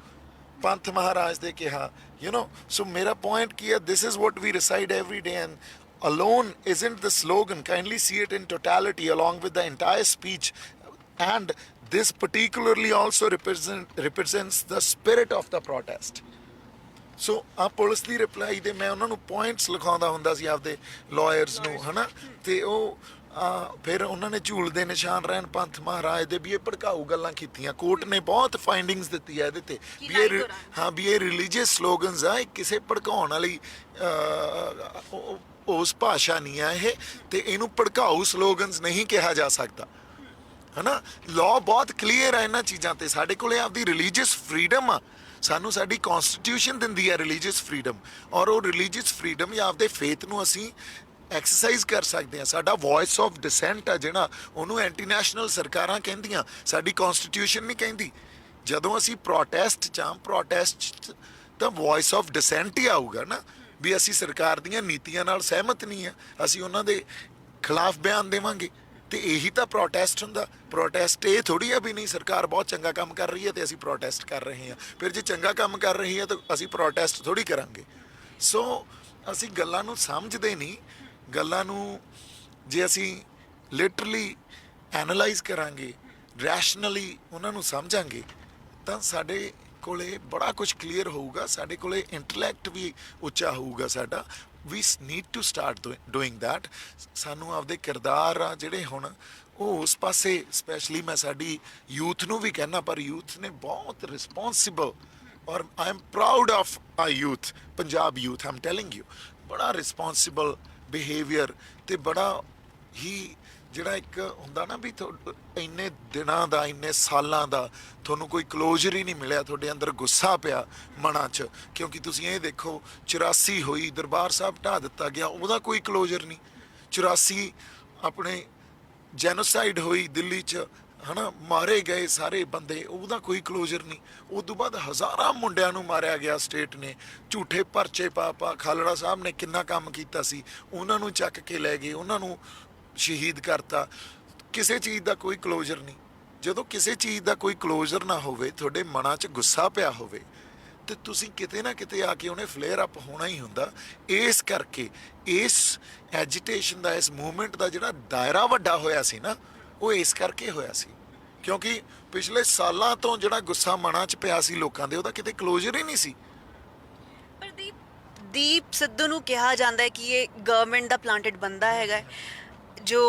Speaker 2: ਪੰਥ ਮਹਾਰਾਜ ਦੇ ਕਿਹਾ, ਯੂ نو। ਸੋ ਮੇਰਾ ਪੁਆਇੰਟ ਕੀ ਹੈ, this is what we reside every day, and alone isn't the slogan, kindly see it in totality along with the entire speech, and this particularly also represents the spirit of the protest. So ਆ police ਦੀ reply ਦੇ ਮੈਂ ਉਹਨਾਂ ਨੂੰ points ਲਿਖਾਉਂਦਾ ਹੁੰਦਾ ਸੀ ਆਪਦੇ lawyers ਨੂੰ, ਹਨਾ, ਤੇ ਉਹ ਫਿਰ ਉਹਨਾਂ ਨੇ ਝੂਲਦੇ ਨਿਸ਼ਾਨ ਰਹਿਣ ਪੰਥ ਮਹਾਰਾਜ ਦੇ ਵੀ ਇਹ ਭੜਕਾਊ ਗੱਲਾਂ ਕੀਤੀਆਂ। ਕੋਰਟ ਨੇ ਬਹੁਤ ਫਾਈਂਡਿੰਗਸ ਦਿੱਤੀ ਹੈ ਇਹਦੇ ਤੇ ਵੀ ਇਹ, ਹਾਂ, ਵੀ ਇਹ ਰਿਲੀਜੀਅਸ ਸਲੋਗਨਸ ਆ, ਇਹ ਕਿਸੇ ਭੜਕਾਉਣ ਵਾਲੀ ਉਸ ਭਾਸ਼ਾ ਨਹੀਂ ਆ ਇਹ, ਤੇ ਇਹਨੂੰ ਭੜਕਾਊ ਸਲੋਗਨਸ ਨਹੀਂ ਕਿਹਾ ਜਾ ਸਕਦਾ, ਹਨਾ। ਲਾਅ ਬਹੁਤ ਕਲੀਅਰ ਹੈ ਇਹਨਾਂ ਚੀਜ਼ਾਂ ਤੇ। ਸਾਡੇ ਕੋਲੇ ਆਪਦੀ ਰਿਲੀਜੀਅਸ ਫਰੀडम ਆ, ਸਾਨੂੰ ਸਾਡੀ ਕਨਸਟੀਟਿਊਸ਼ਨ ਦਿੰਦੀ ਹੈ ਰਿਲੀਜੀਅਸ ਫਰੀडम, ਔਰ ਉਹ ਰਿਲੀਜੀਅਸ ਫਰੀडम ਜਾਂ ਆਪਦੇ ਫੇਥ ਨੂੰ ਅਸੀਂ ਐਕਸਰਸਾਈਜ਼ ਕਰ ਸਕਦੇ ਹਾਂ। ਸਾਡਾ ਵੌਇਸ ਆਫ ਡਿਸੈਂਟ ਆ ਜਿਹੜਾ, ਉਹਨੂੰ ਐਂਟੀ ਨੈਸ਼ਨਲ ਸਰਕਾਰਾਂ ਕਹਿੰਦੀਆਂ, ਸਾਡੀ ਕਨਸਟੀਟਿਊਸ਼ਨ ਨਹੀਂ ਕਹਿੰਦੀ। ਜਦੋਂ ਅਸੀਂ ਪ੍ਰੋਟੈਸਟ ਤਾਂ ਵੌਇਸ ਆਫ ਡਿਸੈਂਟ ਹੀ ਆਊਗਾ ਨਾ, ਵੀ ਅਸੀਂ ਸਰਕਾਰ ਦੀਆਂ ਨੀਤੀਆਂ ਨਾਲ ਸਹਿਮਤ ਨਹੀਂ ਆ, ਅਸੀਂ ਉਹਨਾਂ ਦੇ ਖਿਲਾਫ ਬਿਆਨ ਦੇਵਾਂਗੇ, ਤੇ ਇਹੀ ਤਾਂ ਪ੍ਰੋਟੈਸਟ ਹੁੰਦਾ। ਪ੍ਰੋਟੈਸਟ ਇਹ ਥੋੜੀ ਆ ਵੀ ਨਹੀਂ ਸਰਕਾਰ ਬਹੁਤ ਚੰਗਾ ਕੰਮ ਕਰ ਰਹੀ ਹੈ ਤੇ ਅਸੀਂ ਪ੍ਰੋਟੈਸਟ ਕਰ ਰਹੇ ਹਾਂ, ਫਿਰ ਜੇ ਚੰਗਾ ਕੰਮ ਕਰ ਰਹੀ ਹੈ ਤਾਂ ਅਸੀਂ ਪ੍ਰੋਟੈਸਟ ਥੋੜੀ ਕਰਾਂਗੇ। ਸੋ ਅਸੀਂ ਗੱਲਾਂ ਨੂੰ ਸਮਝਦੇ ਨਹੀਂ, ਗੱਲਾਂ ਨੂੰ ਜੇ ਅਸੀਂ ਲਿਟਰਲੀ ਐਨਾਲਾਈਜ਼ ਕਰਾਂਗੇ, ਰੈਸ਼ਨਲੀ ਉਹਨਾਂ ਨੂੰ ਸਮਝਾਂਗੇ, ਤਾਂ ਸਾਡੇ ਕੋਲੇ ਬੜਾ ਕੁਝ ਕਲੀਅਰ ਹੋਊਗਾ, ਸਾਡੇ ਕੋਲੇ ਇੰਟੈਲੈਕਟ ਵੀ ਉੱਚਾ ਹੋਊਗਾ ਸਾਡਾ। We need to start doing that. ਸਾਨੂੰ ਆਪਦੇ ਕਿਰਦਾਰ ਆ ਜਿਹੜੇ ਹੁਣ ਉਹ ਉਸ ਪਾਸੇ, ਸਪੈਸ਼ਲੀ ਮੈਂ ਸਾਡੀ ਯੂਥ ਨੂੰ ਵੀ ਕਹਿਣਾ, ਪਰ ਯੂਥ ਨੇ ਬਹੁਤ ਰਿਸਪੌਂਸਿਬਲ, ਔਰ ਆਈ ਐਮ ਪ੍ਰਾਊਡ ਆਫ ਆ youth, Punjab youth, Aam telling you, ਬੜਾ ਰਿਸਪੌਂਸਿਬਲ ਬਿਹੇਵੀਅਰ ਤੇ ਬੜਾ ਹੀ ਜਿਹੜਾ ਇੱਕ ਹੁੰਦਾ ਨਾ ਵੀ ਇੰਨੇ ਦਿਨਾਂ ਦਾ, ਇੰਨੇ ਸਾਲਾਂ ਦਾ ਤੁਹਾਨੂੰ ਕੋਈ ਕਲੋਜ਼ਰ ਹੀ ਨਹੀਂ ਮਿਲਿਆ, ਤੁਹਾਡੇ ਅੰਦਰ ਗੁੱਸਾ ਪਿਆ ਮਨਾਂ 'ਚ, ਕਿਉਂਕਿ ਤੁਸੀਂ ਇਹ ਦੇਖੋ 84 ਹੋਈ, ਦਰਬਾਰ ਸਾਹਿਬ ਢਾਹ ਦਿੱਤਾ ਗਿਆ, ਉਹਦਾ ਕੋਈ ਕਲੋਜ਼ਰ ਨਹੀਂ। 84 ਆਪਣੇ ਜੈਨੋਸਾਈਡ ਹੋਈ ਦਿੱਲੀ 'ਚ, ਹਨਾ, ਮਾਰੇ ਗਏ ਸਾਰੇ ਬੰਦੇ, ਉਹਦਾ ਕੋਈ ਕਲੋਜ਼ਰ ਨਹੀਂ। ਉਸ ਤੋਂ ਬਾਅਦ ਹਜ਼ਾਰਾਂ ਮੁੰਡਿਆਂ ਨੂੰ ਮਾਰਿਆ ਗਿਆ ਸਟੇਟ ਨੇ, ਝੂਠੇ ਪਰਚੇ ਪਾ ਖਾਲੜਾ ਸਾਹਿਬ ਨੇ ਕਿੰਨਾ ਕੰਮ ਕੀਤਾ ਸੀ, ਉਹਨਾਂ ਨੂੰ ਚੱਕ ਕੇ ਲੈ ਗਏ, ਉਹਨਾਂ ਨੂੰ ਸ਼ਹੀਦ ਕਰਤਾ। ਕਿਸੇ ਚੀਜ਼ ਦਾ ਕੋਈ ਕਲੋਜ਼ਰ ਨਹੀਂ। ਜਦੋਂ ਕਿਸੇ ਚੀਜ਼ ਦਾ ਕੋਈ ਕਲੋਜ਼ਰ ਨਾ ਹੋਵੇ, ਤੁਹਾਡੇ ਮਨਾਂ 'ਚ ਗੁੱਸਾ ਪਿਆ ਹੋਵੇ, ਤੇ ਤੁਸੀਂ ਕਿਤੇ ਨਾ ਕਿਤੇ ਆ ਕੇ ਉਹਨੇ ਫਲੇਅਰ ਅਪ ਹੋਣਾ ਹੀ ਹੁੰਦਾ। ਇਸ ਕਰਕੇ ਇਸ ਐਜੀਟੇਸ਼ਨ ਦਾ, ਇਸ ਮੂਵਮੈਂਟ ਦਾ ਜਿਹੜਾ ਦਾਇਰਾ ਵੱਡਾ ਹੋਇਆ ਸੀ ਨਾ, ਉਹ ਇਸ ਕਰਕੇ ਹੋਇਆ ਸੀ ਕਿਉਂਕਿ ਪਿਛਲੇ ਸਾਲਾਂ ਤੋਂ ਜਿਹੜਾ ਗੁੱਸਾ ਮਨਾਂ 'ਚ ਪਿਆ ਸੀ ਲੋਕਾਂ ਦੇ, ਉਹਦਾ ਕਿਤੇ ਕਲੋਜ਼ਰ ਹੀ ਨਹੀਂ ਸੀ।
Speaker 1: ਪਰ ਦੀਪ ਸਿੱਧੂ ਨੂੰ ਕਿਹਾ ਜਾਂਦਾ ਹੈ ਕਿ ਇਹ ਗਵਰਨਮੈਂਟ ਦਾ ਪਲਾਂਟਡ ਬੰਦਾ ਹੈਗਾ, ਜੋ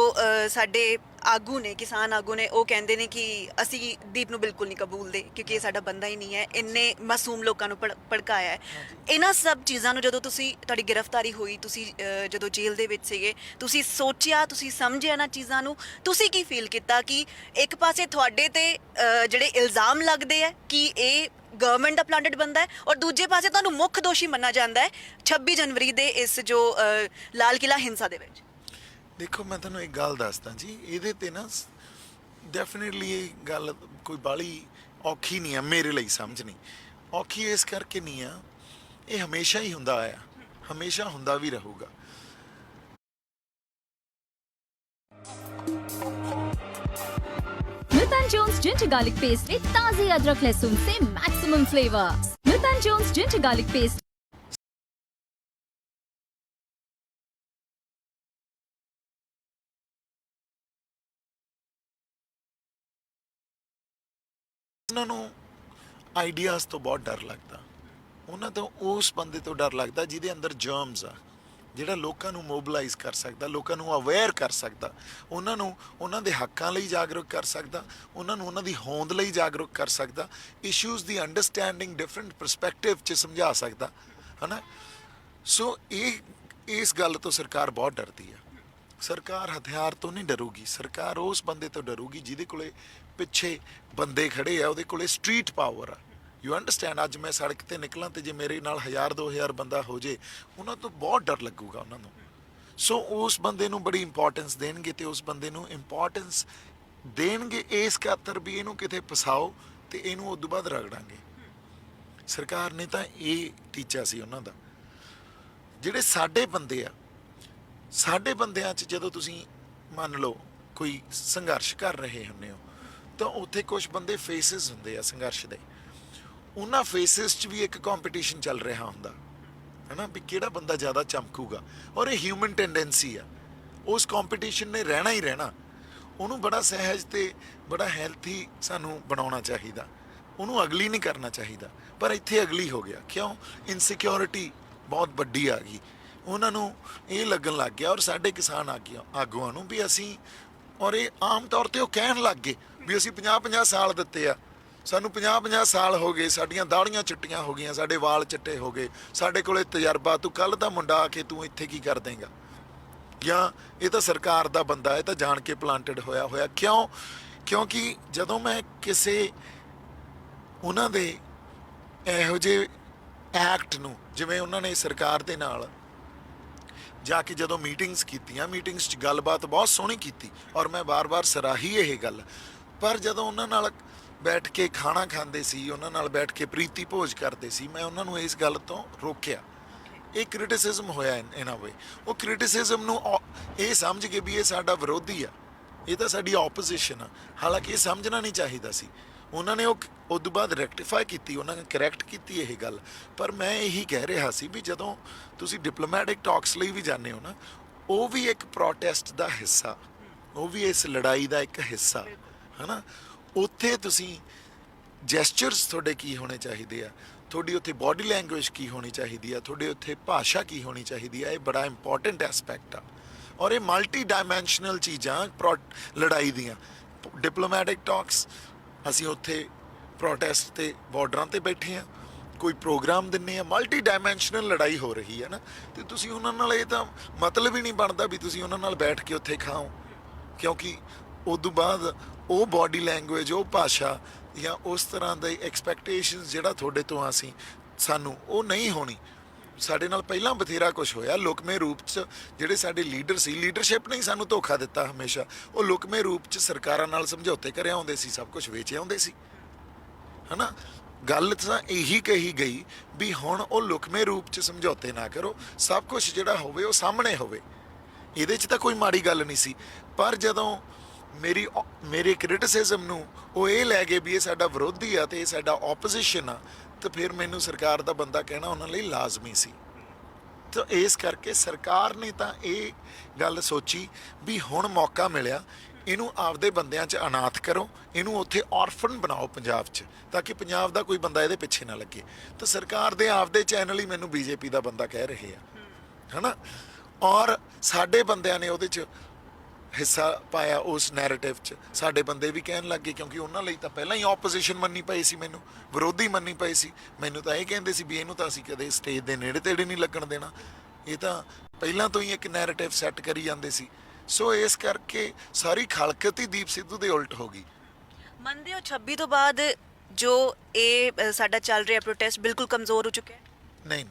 Speaker 1: ਸਾਡੇ ਆਗੂ ਨੇ, ਕਿਸਾਨ ਆਗੂ ਨੇ, ਉਹ ਕਹਿੰਦੇ ਨੇ ਕਿ ਅਸੀਂ ਦੀਪ ਨੂੰ ਬਿਲਕੁਲ ਨਹੀਂ ਕਬੂਲਦੇ ਕਿਉਂਕਿ ਇਹ ਸਾਡਾ ਬੰਦਾ ਹੀ ਨਹੀਂ ਹੈ, ਇੰਨੇ ਮਾਸੂਮ ਲੋਕਾਂ ਨੂੰ ਭੜਕਾਇਆ ਹੈ। ਇਹਨਾਂ ਸਭ ਚੀਜ਼ਾਂ ਨੂੰ ਜਦੋਂ ਤੁਹਾਡੀ ਗ੍ਰਿਫਤਾਰੀ ਹੋਈ, ਤੁਸੀਂ ਜਦੋਂ ਜੇਲ੍ਹ ਦੇ ਵਿੱਚ ਸੀਗੇ, ਤੁਸੀਂ ਸੋਚਿਆ, ਤੁਸੀਂ ਸਮਝਿਆ ਇਹਨਾਂ ਚੀਜ਼ਾਂ ਨੂੰ, ਤੁਸੀਂ ਕੀ ਫੀਲ ਕੀਤਾ ਕਿ ਇੱਕ ਪਾਸੇ ਤੁਹਾਡੇ ਤੇ ਜਿਹੜੇ ਇਲਜ਼ਾਮ ਲੱਗਦੇ ਆ ਕਿ ਇਹ ਗਵਰਨਮੈਂਟ ਦਾ ਪਲਾਂਟਡ ਬੰਦਾ ਹੈ, ਔਰ ਦੂਜੇ ਪਾਸੇ ਤੁਹਾਨੂੰ ਮੁੱਖ ਦੋਸ਼ੀ ਮੰਨਿਆ ਜਾਂਦਾ ਹੈ 26 ਜਨਵਰੀ ਦੇ ਇਸ ਜੋ ਲਾਲ ਕਿਲ੍ਹਾ ਹਿੰਸਾ ਦੇ ਵਿੱਚ?
Speaker 2: ਦੇਖੋ, ਮੈਂ ਤੁਹਾਨੂੰ ਇੱਕ ਗੱਲ ਦੱਸਦਾ ਜੀ, ਇਹਦੇ ਤੇ ਨਾ ਡੈਫੀਨੇਟਲੀ ਇਹ ਗੱਲ ਕੋਈ ਬਾਹਲੀ ਔਖੀ ਨਹੀਂ ਆ ਮੇਰੇ ਲਈ ਸਮਝਣੀ। ਔਖੀ ਇਸ ਕਰਕੇ ਨਹੀਂ ਆ, ਇਹ ਹਮੇਸ਼ਾ ਹੀ ਹੁੰਦਾ ਆਇਆ, ਹਮੇਸ਼ਾ ਹੁੰਦਾ ਵੀ ਰਹੂਗਾ।
Speaker 3: Smith and Jones Ginger Garlic Paste एक ताज़े अदरक लहसुन से maximum flavour. Smith and Jones Ginger Garlic Paste।
Speaker 2: ਉਹਨਾਂ ਨੂੰ ਆਈਡੀਆਜ਼ ਤੋਂ ਬਹੁਤ ਡਰ ਲੱਗਦਾ, ਉਹਨਾਂ ਤੋਂ ਉਸ ਬੰਦੇ ਤੋਂ ਡਰ ਲੱਗਦਾ ਜਿਹਦੇ ਅੰਦਰ ਜਰਮਸ ਆ, ਜਿਹੜਾ ਲੋਕਾਂ ਨੂੰ ਮੋਬਿਲਾਈਜ਼ ਕਰ ਸਕਦਾ, ਲੋਕਾਂ ਨੂੰ ਅਵੇਅਰ ਕਰ ਸਕਦਾ, ਉਹਨਾਂ ਨੂੰ ਉਹਨਾਂ ਦੇ ਹੱਕਾਂ ਲਈ ਜਾਗਰੂਕ ਕਰ ਸਕਦਾ, ਉਹਨਾਂ ਨੂੰ ਉਹਨਾਂ ਦੀ ਹੋਂਦ ਲਈ ਜਾਗਰੂਕ ਕਰ ਸਕਦਾ, ਇਸ਼ੂਜ਼ ਦੀ ਅੰਡਰਸਟੈਂਡਿੰਗ ਡਿਫਰੈਂਟ ਪਰਸਪੈਕਟਿਵ 'ਚ ਸਮਝਾ ਸਕਦਾ, ਹੈ ਨਾ। ਸੋ ਇਸ ਗੱਲ ਤੋਂ ਸਰਕਾਰ ਬਹੁਤ ਡਰਦੀ ਆ। ਸਰਕਾਰ ਹਥਿਆਰ ਤੋਂ ਨਹੀਂ ਡਰੂਗੀ, ਸਰਕਾਰ ਉਸ ਬੰਦੇ ਤੋਂ ਡਰੂਗੀ ਜਿਹਦੇ ਕੋਲੇ ਪਿੱਛੇ ਬੰਦੇ ਖੜੇ ਆ, ਉਹਦੇ ਕੋਲੇ ਸਟਰੀਟ ਪਾਵਰ ਆ। You understand? ਅੱਜ ਮੈਂ ਸੜਕ ਤੇ ਨਿਕਲਾਂ ਤੇ ਜੇ ਮੇਰੇ ਨਾਲ 1000-2000 ਬੰਦਾ ਹੋ ਜੇ, ਉਹਨਾਂ ਤੋਂ ਬਹੁਤ ਡਰ ਲੱਗੂਗਾ ਉਹਨਾਂ ਨੂੰ। ਸੋ ਉਸ ਬੰਦੇ ਨੂੰ ਬੜੀ ਇੰਪੋਰਟੈਂਸ ਦੇਣਗੇ, ਤੇ ਉਸ ਬੰਦੇ ਨੂੰ ਇੰਪੋਰਟੈਂਸ ਦੇਣਗੇ ਇਸ ਖਾਤਰ ਵੀ ਇਹਨੂੰ ਕਿਤੇ ਫਸਾਓ ਤੇ ਇਹਨੂੰ ਉਸ ਤੋਂ ਬਾਅਦ ਰਗੜਾਂਗੇ। ਸਰਕਾਰ ਨੇ ਤਾਂ ਇਹ ਟੀਚਾ ਸੀ ਉਹਨਾਂ ਦਾ। ਜਿਹੜੇ ਸਾਡੇ ਬੰਦੇ ਆ, ਸਾਡੇ ਬੰਦਿਆਂ 'ਚ ਜਦੋਂ ਤੁਸੀਂ ਮੰਨ ਲਓ ਕੋਈ ਸੰਘਰਸ਼ ਕਰ ਰਹੇ ਹੁੰਦੇ ਹੋ, ਤਾਂ ਉੱਥੇ ਕੁਝ ਬੰਦੇ ਫੇਸਿਸ ਹੁੰਦੇ ਆ ਸੰਘਰਸ਼ ਦੇ, ਉਹਨਾਂ ਫੇਸਿਸ 'ਚ ਵੀ ਇੱਕ ਕੰਪੀਟੀਸ਼ਨ ਚੱਲ ਰਿਹਾ ਹੁੰਦਾ, ਹੈ ਨਾ, ਵੀ ਕਿਹੜਾ ਬੰਦਾ ਜ਼ਿਆਦਾ ਚਮਕੂਗਾ। ਔਰ ਇਹ ਹਿਊਮਨ ਟੈਂਡੈਂਸੀ ਆ, ਉਸ ਕੰਪੀਟੀਸ਼ਨ ਨੇ ਰਹਿਣਾ ਹੀ ਰਹਿਣਾ। ਉਹਨੂੰ ਬੜਾ ਸਹਿਜ ਤੇ ਬੜਾ ਹੈਲਥੀ ਸਾਨੂੰ ਬਣਾਉਣਾ ਚਾਹੀਦਾ, ਉਹਨੂੰ ਅਗਲੀ ਨਹੀਂ ਕਰਨਾ ਚਾਹੀਦਾ। ਪਰ ਇੱਥੇ ਅਗਲੀ ਹੋ ਗਿਆ, ਕਿਉਂ? ਇਨਸਿਕਿਉਰਿਟੀ ਬਹੁਤ ਵੱਡੀ ਆ ਗਈ, ਉਹਨਾਂ ਨੂੰ ਇਹ ਲੱਗਣ ਲੱਗ ਗਿਆ। ਔਰ ਸਾਡੇ ਕਿਸਾਨ ਆਗੂਆਂ ਨੂੰ ਵੀ ਅਸੀਂ, ਔਰ ਇਹ ਆਮ ਤੌਰ 'ਤੇ ਉਹ ਕਹਿਣ ਲੱਗ ਗਏ ਵੀ ਅਸੀਂ 50-50 ਸਾਲ ਦਿੱਤੇ ਆ, ਸਾਨੂੰ 50-50 ਸਾਲ ਹੋ ਗਏ, ਸਾਡੀਆਂ ਦਾੜੀਆਂ ਚਿੱਟੀਆਂ ਹੋ ਗਈਆਂ, ਸਾਡੇ ਵਾਲ ਚਿੱਟੇ ਹੋ ਗਏ, ਸਾਡੇ ਕੋਲੇ ਤਜਰਬਾ, ਤੂੰ ਕੱਲ੍ਹ ਦਾ ਮੁੰਡਾ ਆ ਕੇ ਤੂੰ ਇੱਥੇ ਕੀ ਕਰ ਦੇਂਗਾ? ਜਾਂ ਇਹ ਤਾਂ ਸਰਕਾਰ ਦਾ ਬੰਦਾ, ਇਹ ਤਾਂ ਜਾਣ ਕੇ ਪਲਾਂਟਡ ਹੋਇਆ। ਕਿਉਂ? ਕਿਉਂਕਿ ਜਦੋਂ ਮੈਂ ਕਿਸੇ ਉਹਨਾਂ ਦੇ ਇਹੋ ਜਿਹੇ ਐਕਟ ਨੂੰ, ਜਿਵੇਂ ਉਹਨਾਂ ਨੇ ਸਰਕਾਰ ਦੇ ਨਾਲ ਜਾ ਕੇ ਜਦੋਂ ਮੀਟਿੰਗਸ ਕੀਤੀਆਂ, ਮੀਟਿੰਗਸ 'ਚ ਗੱਲਬਾਤ ਬਹੁਤ ਸੋਹਣੀ ਕੀਤੀ, ਔਰ ਮੈਂ ਵਾਰ-ਵਾਰ ਸਰਾਹੀ ਇਹ ਗੱਲ। ਪਰ ਜਦੋਂ ਉਹਨਾਂ ਨਾਲ ਬੈਠ ਕੇ ਖਾਣਾ ਖਾਂਦੇ ਸੀ, ਉਹਨਾਂ ਨਾਲ ਬੈਠ ਕੇ ਪ੍ਰੀਤੀ ਭੋਜ ਕਰਦੇ ਸੀ, ਮੈਂ ਉਹਨਾਂ ਨੂੰ ਇਸ ਗੱਲ ਤੋਂ ਰੋਕਿਆ। ਇਹ ਕ੍ਰਿਟਿਸਿਜ਼ਮ ਹੋਇਆ ਇਨ ਅ ਵੇ। ਉਹ ਕ੍ਰਿਟਿਸਿਜ਼ਮ ਨੂੰ ਇਹ ਸਮਝ ਕੇ ਵੀ ਇਹ ਸਾਡਾ ਵਿਰੋਧੀ ਆ, ਇਹ ਤਾਂ ਸਾਡੀ ਆਪੋਜੀਸ਼ਨ ਆ, ਹਾਲਾਂਕਿ ਇਹ ਸਮਝਣਾ ਨਹੀਂ ਚਾਹੀਦਾ ਸੀ। ਉਹਨਾਂ ਨੇ ਉਹ ਤੋਂ ਬਾਅਦ ਰੈਕਟੀਫਾਈ ਕੀਤੀ, ਉਹਨਾਂ ਨੇ ਕਰੈਕਟ ਕੀਤੀ ਇਹ ਗੱਲ। ਪਰ ਮੈਂ ਇਹੀ ਕਹਿ ਰਿਹਾ ਸੀ ਵੀ ਜਦੋਂ ਤੁਸੀਂ ਡਿਪਲੋਮੈਟਿਕ ਟਾਕਸ ਲਈ ਵੀ ਜਾਂਦੇ ਹੋ ਨਾ, ਉਹ ਵੀ ਇੱਕ ਪ੍ਰੋਟੈਸਟ ਦਾ ਹਿੱਸਾ, ਉਹ ਵੀ ਇਸ ਲੜਾਈ ਦਾ ਇੱਕ ਹਿੱਸਾ, ਹੈ ਨਾ। ਉੱਥੇ ਤੁਸੀਂ ਜੈਸਚਰਸ ਤੁਹਾਡੇ ਕੀ ਹੋਣੇ ਚਾਹੀਦੇ ਆ, ਤੁਹਾਡੀ ਉੱਥੇ ਬਾਡੀ ਲੈਂਗੁਏਜ ਕੀ ਹੋਣੀ ਚਾਹੀਦੀ ਆ, ਤੁਹਾਡੇ ਉੱਥੇ ਭਾਸ਼ਾ ਕੀ ਹੋਣੀ ਚਾਹੀਦੀ ਆ, ਇਹ ਬੜਾ ਇੰਪੋਰਟੈਂਟ ਐਸਪੈਕਟ ਆ। ਔਰ ਇਹ ਮਲਟੀ ਡਾਇਮੈਂਸ਼ਨਲ ਚੀਜ਼ਾਂ ਲੜਾਈ ਦੀਆਂ, ਡਿਪਲੋਮੈਟਿਕ ਟਾਕਸ, ਅਸੀਂ ਉੱਥੇ ਪ੍ਰੋਟੈਸਟ ਤੇ ਬਾਰਡਰਾਂ ਤੇ ਬੈਠੇ ਆ, ਕੋਈ ਪ੍ਰੋਗਰਾਮ ਦਿੰਨੇ ਆ, ਮਲਟੀ ਡਾਇਮੈਂਸ਼ਨਲ ਲੜਾਈ ਹੋ ਰਹੀ ਹੈ ਨਾ, ਤੇ ਤੁਸੀਂ ਉਹਨਾਂ ਨਾਲ, ਇਹ ਤਾਂ ਮਤਲਬ ਹੀ ਨਹੀਂ ਬਣਦਾ ਵੀ ਤੁਸੀਂ ਉਹਨਾਂ ਨਾਲ ਬੈਠ ਕੇ ਉੱਥੇ ਖਾਓ, ਕਿਉਂਕਿ ਉਦੋਂ ਬਾਅਦ ਉਹ ਬਾਡੀ ਲੈਂਗੁਏਜ, ਉਹ ਭਾਸ਼ਾ ਜਾਂ ਉਸ ਤਰ੍ਹਾਂ ਦੇ ਐਕਸਪੈਕਟੇਸ਼ਨਸ ਜਿਹੜਾ ਤੁਹਾਡੇ ਤੋਂ ਸਾਨੂੰ ਉਹ ਨਹੀਂ ਹੋਣੀ। ਸਾਡੇ ਨਾਲ ਪਹਿਲਾਂ ਬਥੇਰਾ ਕੁਝ ਹੋਇਆ ਲੁਕਵੇਂ ਰੂਪ 'ਚ, ਜਿਹੜੇ ਸਾਡੇ ਲੀਡਰ ਸੀ, ਲੀਡਰਸ਼ਿਪ ਨੇ ਹੀ ਸਾਨੂੰ ਧੋਖਾ ਦਿੱਤਾ ਹਮੇਸ਼ਾ। ਉਹ ਲੁਕਵੇਂ ਰੂਪ 'ਚ ਸਰਕਾਰਾਂ ਨਾਲ ਸਮਝੌਤੇ ਕਰਿਆ ਆਉਂਦੇ ਸੀ, ਸਭ ਕੁਝ ਵੇਚੇ ਆਉਂਦੇ ਸੀ, ਹਨਾ। ਗੱਲ ਤਾਂ ਇਹੀ ਕਹੀ ਗਈ ਵੀ ਹੁਣ ਉਹ ਲੁਕਵੇਂ ਰੂਪ 'ਚ ਸਮਝੌਤੇ ਨਾ ਕਰੋ, ਸਭ ਕੁਝ ਜਿਹੜਾ ਹੋਵੇ ਉਹ ਸਾਹਮਣੇ ਹੋਵੇ। ਇਹਦੇ 'ਚ ਤਾਂ ਕੋਈ ਮਾੜੀ ਗੱਲ ਨਹੀਂ ਸੀ, ਪਰ ਜਦੋਂ ਮੇਰੇ ਕ੍ਰਿਟਿਸਿਜ਼ਮ ਨੂੰ ਉਹ ਇਹ ਲੈ ਗਏ ਵੀ ਇਹ ਸਾਡਾ ਵਿਰੋਧੀ ਆ ਤੇ ਇਹ ਸਾਡਾ ਆਪੋਜੀਸ਼ਨ ਆ, ਤਾਂ ਫਿਰ ਮੈਨੂੰ ਸਰਕਾਰ ਦਾ ਬੰਦਾ ਕਹਿਣਾ ਉਹਨਾਂ ਲਈ ਲਾਜ਼ਮੀ ਸੀ। ਤਾਂ ਇਸ ਕਰਕੇ ਸਰਕਾਰ ਨੇ ਤਾਂ ਇਹ ਗੱਲ ਸੋਚੀ ਵੀ ਹੁਣ ਮੌਕਾ ਮਿਲਿਆ, ਇਹਨੂੰ ਆਪਦੇ ਬੰਦਿਆਂ 'ਚ ਅਨਾਥ ਕਰੋ, ਇਹਨੂੰ ਉੱਥੇ ਔਰਫਨ ਬਣਾਓ ਪੰਜਾਬ 'ਚ, ਤਾਂ ਕਿ ਪੰਜਾਬ ਦਾ ਕੋਈ ਬੰਦਾ ਇਹਦੇ ਪਿੱਛੇ ਨਾ ਲੱਗੇ। ਤਾਂ ਸਰਕਾਰ ਦੇ ਆਪਦੇ ਚੈਨਲ ਹੀ ਮੈਨੂੰ ਬੀਜੇਪੀ ਦਾ ਬੰਦਾ ਕਹਿ ਰਹੇ ਆ, ਹਨਾ। ਔਰ ਸਾਡੇ ਬੰਦਿਆਂ ਨੇ ਉਹਦੇ 'ਚ ਹਿੱਸਾ ਪਾਇਆ, ਉਸ ਨੈਰੇਟਿਵ 'ਚ ਸਾਡੇ ਬੰਦੇ ਵੀ ਕਹਿਣ ਲੱਗੇ, ਕਿਉਂਕਿ ਉਹਨਾਂ ਲਈ ਤਾਂ ਪਹਿਲਾਂ ਹੀ ਆਪੋਜੀਸ਼ਨ ਮੰਨੀ ਪਈ ਸੀ, ਮੈਨੂੰ ਵਿਰੋਧੀ ਮੰਨੀ ਪਈ ਸੀ। ਮੈਨੂੰ ਤਾਂ ਇਹ ਕਹਿੰਦੇ ਸੀ ਵੀ ਇਹਨੂੰ ਤਾਂ ਅਸੀਂ ਕਦੇ ਸਟੇਜ ਦੇ ਨੇੜੇ ਤੇੜੇ ਨਹੀਂ ਲੱਗਣ ਦੇਣਾ, ਇਹ ਤਾਂ ਪਹਿਲਾਂ ਤੋਂ ਹੀ ਇੱਕ ਨੈਰੇਟਿਵ ਸੈੱਟ ਕਰੀ ਜਾਂਦੇ ਸੀ। ਸੋ ਇਸ ਕਰਕੇ ਸਾਰੀ ਖਲਕਤ ਹੀ ਦੀਪ ਸਿੱਧੂ ਦੇ ਉਲਟ ਹੋ ਗਈ।
Speaker 1: ਮੰਨਦੇ ਹੋ 26 ਤੋਂ ਬਾਅਦ ਜੋ ਇਹ ਸਾਡਾ ਚੱਲ ਰਿਹਾ ਪ੍ਰੋਟੈਸਟ ਬਿਲਕੁਲ ਕਮਜ਼ੋਰ ਹੋ ਚੁੱਕਿਆ ਹੈ?
Speaker 2: ਨਹੀਂ,